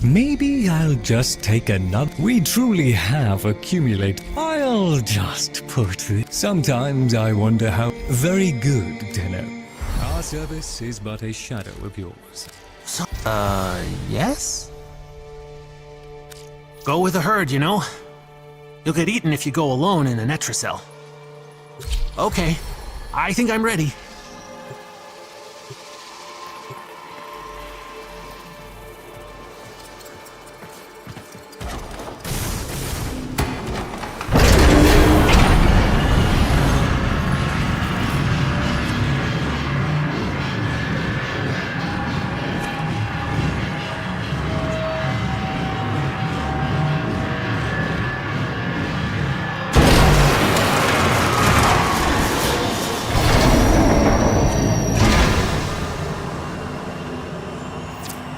Maybe I'll just take another. We truly have accumulated. I'll just put it. Sometimes I wonder how very good, Tenno. Our service is but a shadow of yours. Yes? Go with the herd, you know? You'll get eaten if you go alone in a Netracell. Okay, I think I'm ready.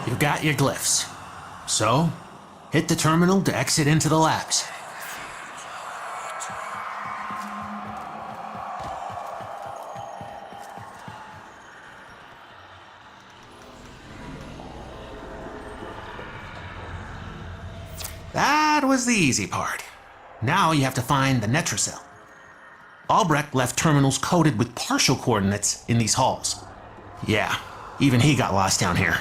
You got your glyphs. So, hit the terminal to exit into the labs. That was the easy part. Now you have to find the Netracell. Albrecht left terminals coded with partial coordinates in these halls. Yeah, even he got lost down here.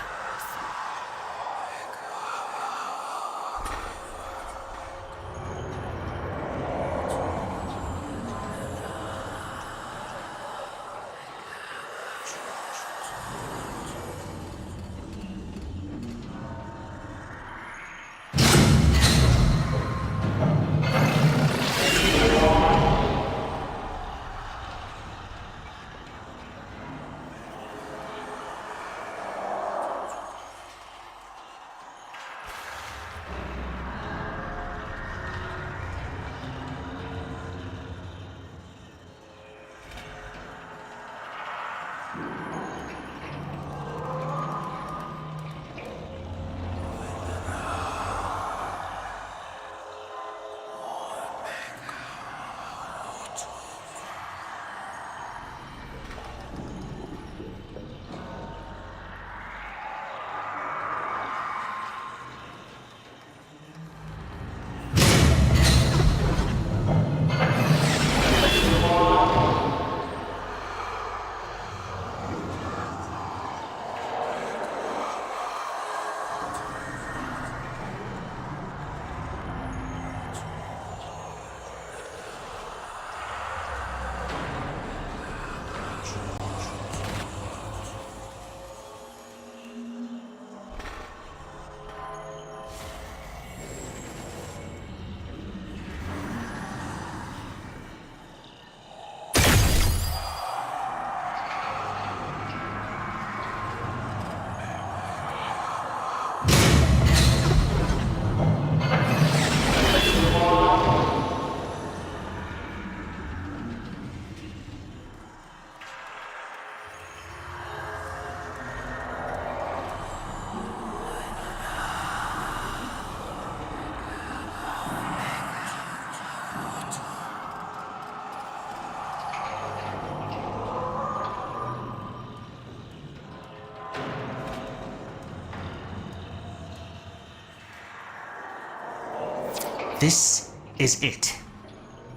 This is it.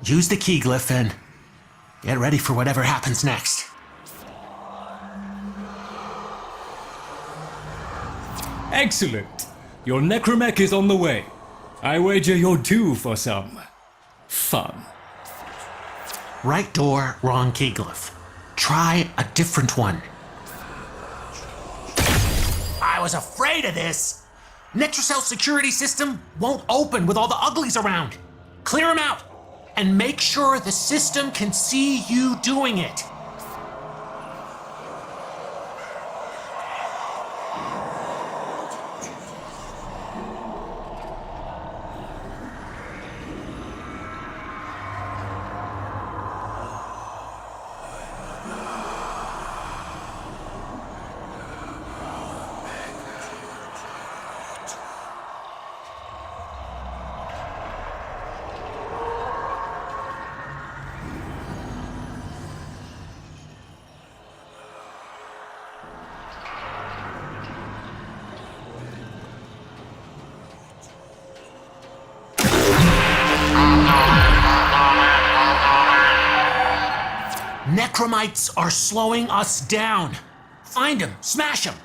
Use the key glyph and get ready for whatever happens next. Excellent. Your necromech is on the way. I wager you're due for some fun. Right door, wrong key glyph. Try a different one. I was afraid of this. Netracell security system won't open with all the uglies around. Clear them out and make sure the system can see you doing it. Necromites are slowing us down. Find them, smash them.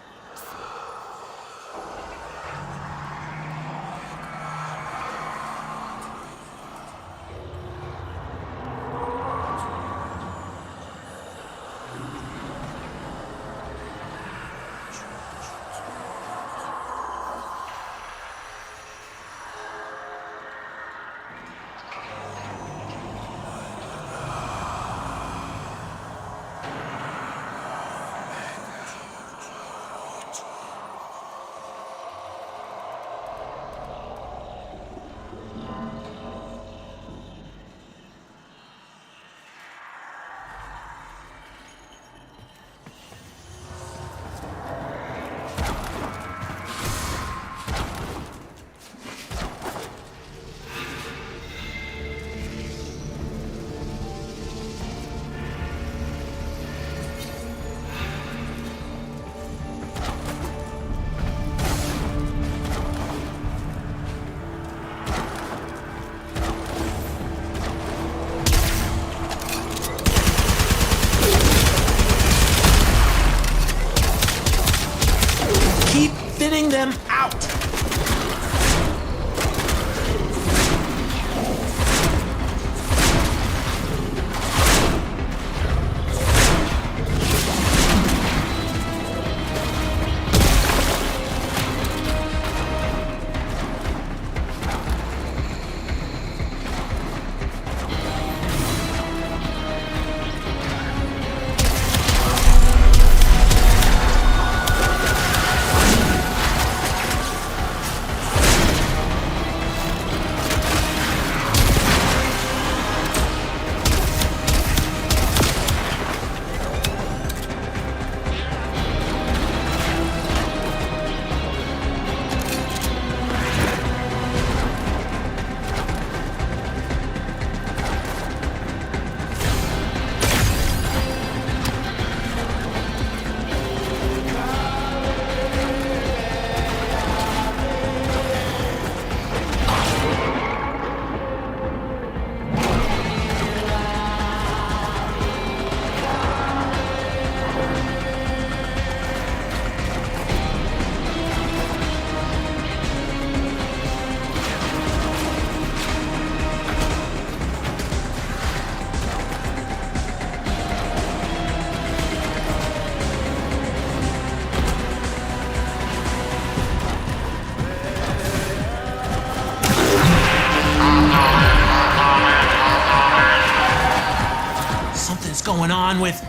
hell's going on with...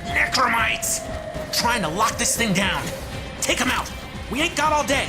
necromites! Trying to lock this thing down. Take them out. We ain't got all day.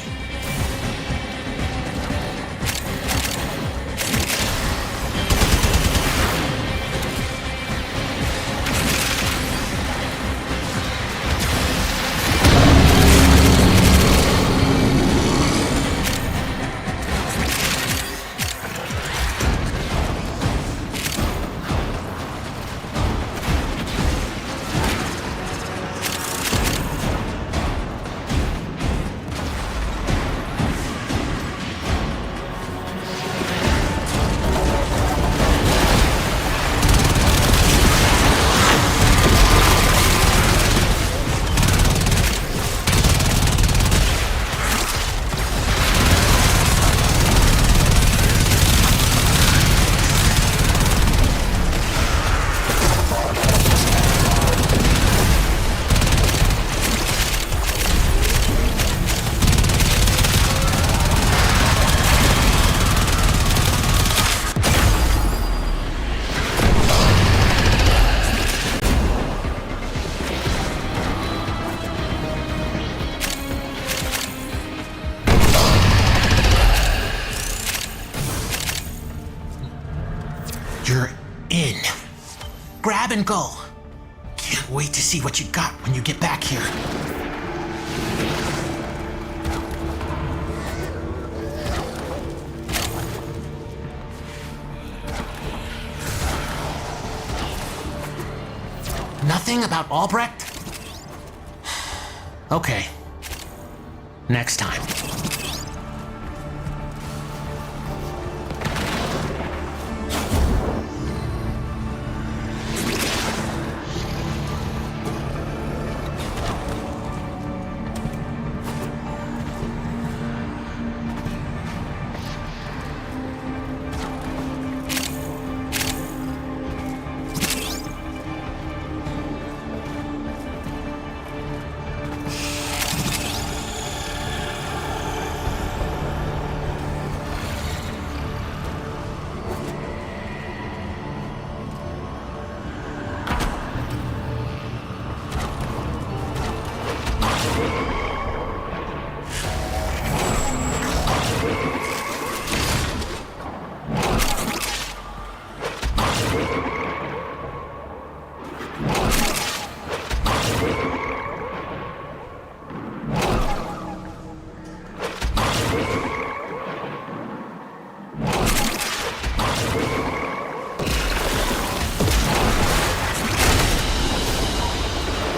You're in. Grab and go. Can't wait to see what you got when you get back here. Nothing about Albrecht? Okay. Next time.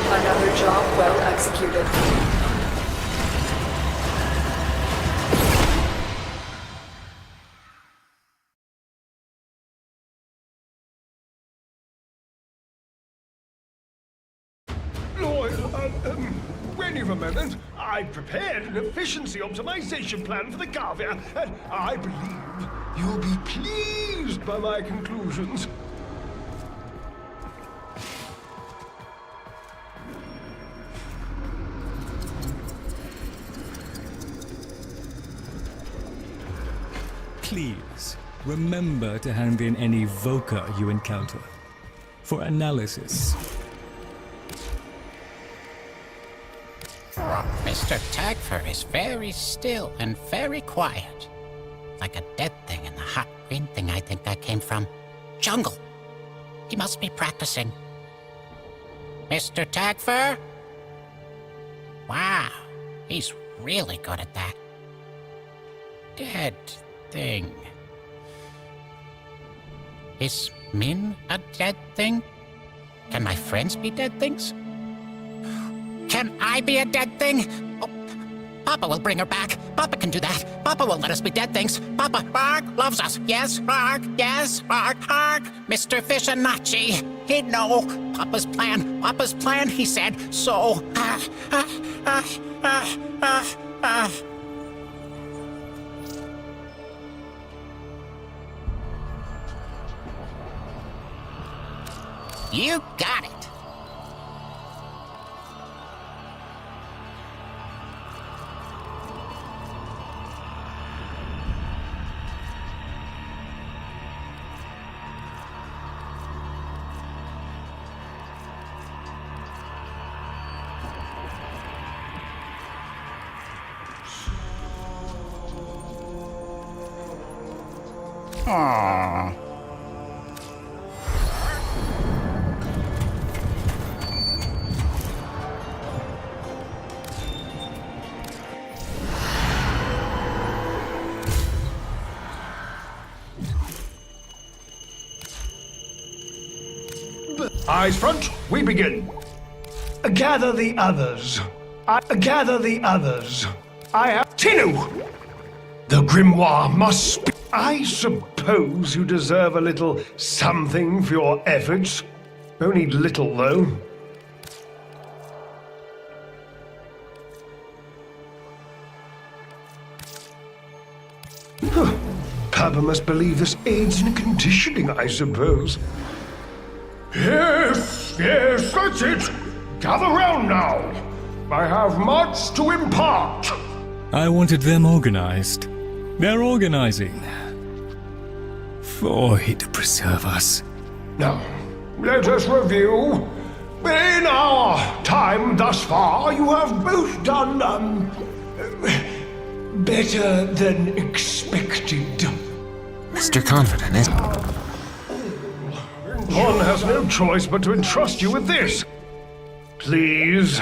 Another job well executed. Wait a moment. I've prepared an efficiency optimization plan for the Garvia, and I believe you'll be pleased by my conclusions. Please, remember to hand in any Voca you encounter for analysis. Mr. Tagfer is very still and very quiet. Like a dead thing in the hot green thing I think I came from. Jungle. He must be practicing. Mr. Tagfer? Wow, he's really good at that. Dead thing. Is Min a dead thing? Can my friends be dead things? Can I be a dead thing? Oh, Papa will bring her back. Papa can do that. Papa won't let us be dead things. Papa, Arg, loves us. Yes, Arg, yes, Arg, Arg. Mr. Fishanachi, he'd know. Papa's plan, he said. So, You got it. Aww. Eyes front, we begin. Gather the others. Gather the others. I have Tinu! The grimoire must be. I suppose you deserve a little something for your efforts. Only little, though. Papa must believe this aids in conditioning, I suppose. Yes, that's it. Gather round now. I have much to impart. I wanted them organized. They're organizing. Void preserve us. Now, let us review. In our time thus far, you have both done, better than expected. Mr. Confident, isn't One has no choice but to entrust you with this. Please,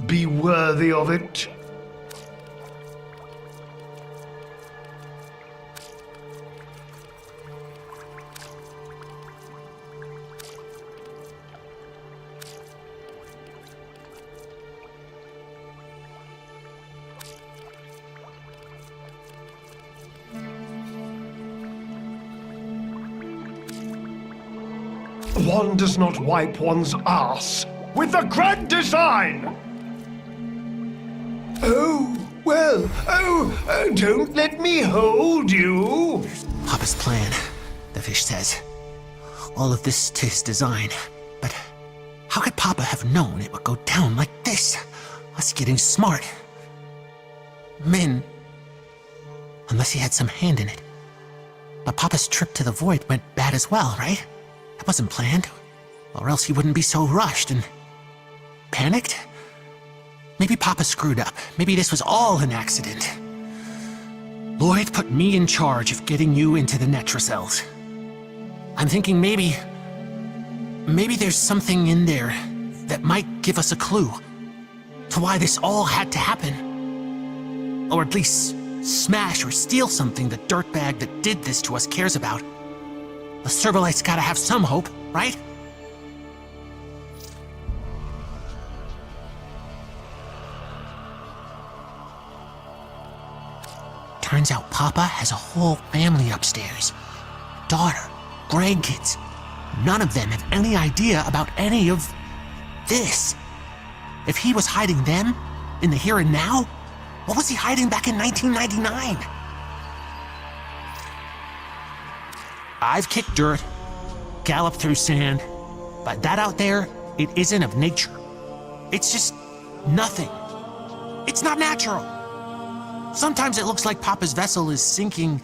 be worthy of it. One does not wipe one's ass with the grand design! Oh, well, don't let me hold you! Papa's plan, the fish says. All of this to his design. But how could Papa have known it would go down like this? Us getting smart. Min. Unless he had some hand in it. But Papa's trip to the void went bad as well, right? That wasn't planned. Or else he wouldn't be so rushed and panicked. Maybe Papa screwed up. Maybe this was all an accident. Lloyd put me in charge of getting you into the Netracells. I'm thinking maybe there's something in there that might give us a clue to why this all had to happen. Or at least smash or steal something the dirtbag that did this to us cares about. The Cerbalites gotta have some hope, right? Turns out Papa has a whole family upstairs. Daughter, grandkids. None of them have any idea about any of this. If he was hiding them in the here and now, what was he hiding back in 1999? I've kicked dirt, galloped through sand, but that out there, it isn't of nature. It's just nothing. It's not natural. Sometimes it looks like Papa's vessel is sinking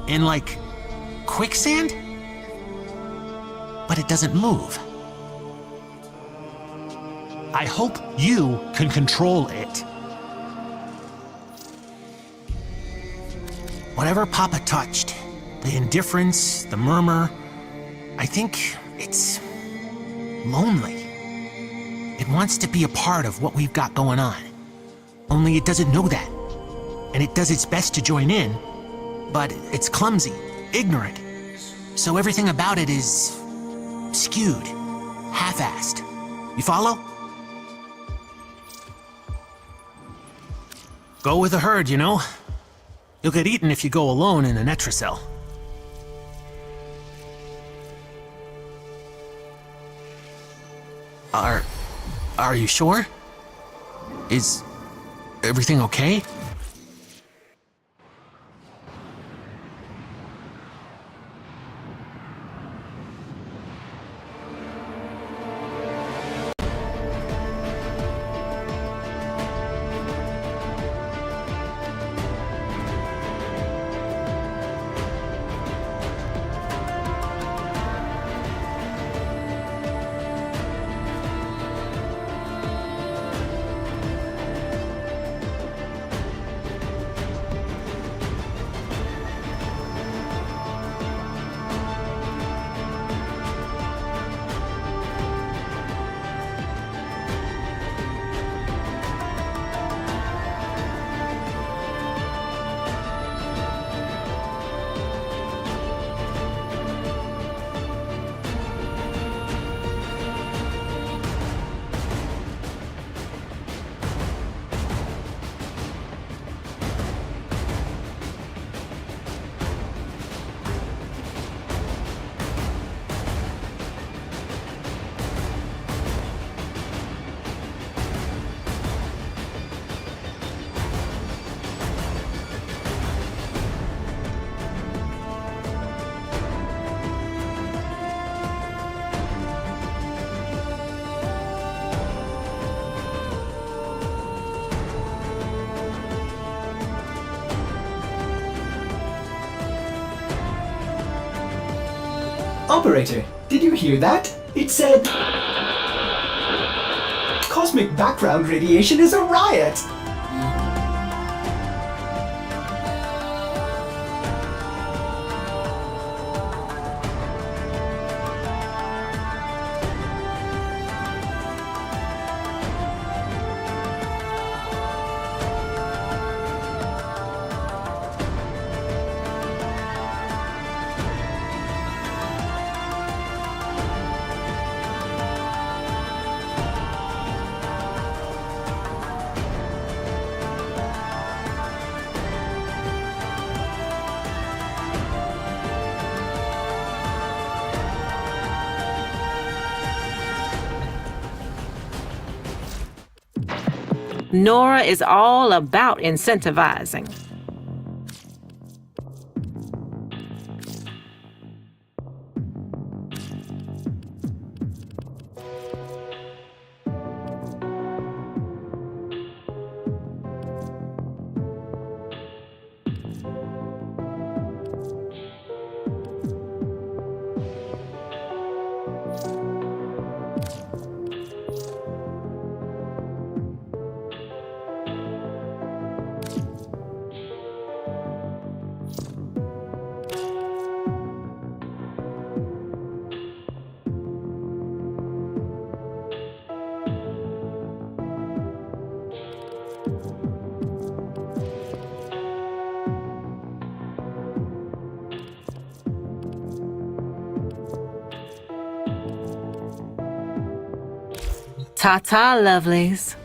in, like, quicksand, but it doesn't move. I hope you can control it. Whatever Papa touched, the indifference, the murmur, I think it's lonely. It wants to be a part of what we've got going on. Only it doesn't know that. And it does its best to join in, but it's clumsy, ignorant. So everything about it is skewed, half-assed. You follow? Go with the herd, you know? You'll get eaten if you go alone in a Netracell. Are you sure? Is everything okay? Operator, did you hear that? It said... Cosmic background radiation is a riot! Nora is all about incentivizing. Ta-ta, lovelies.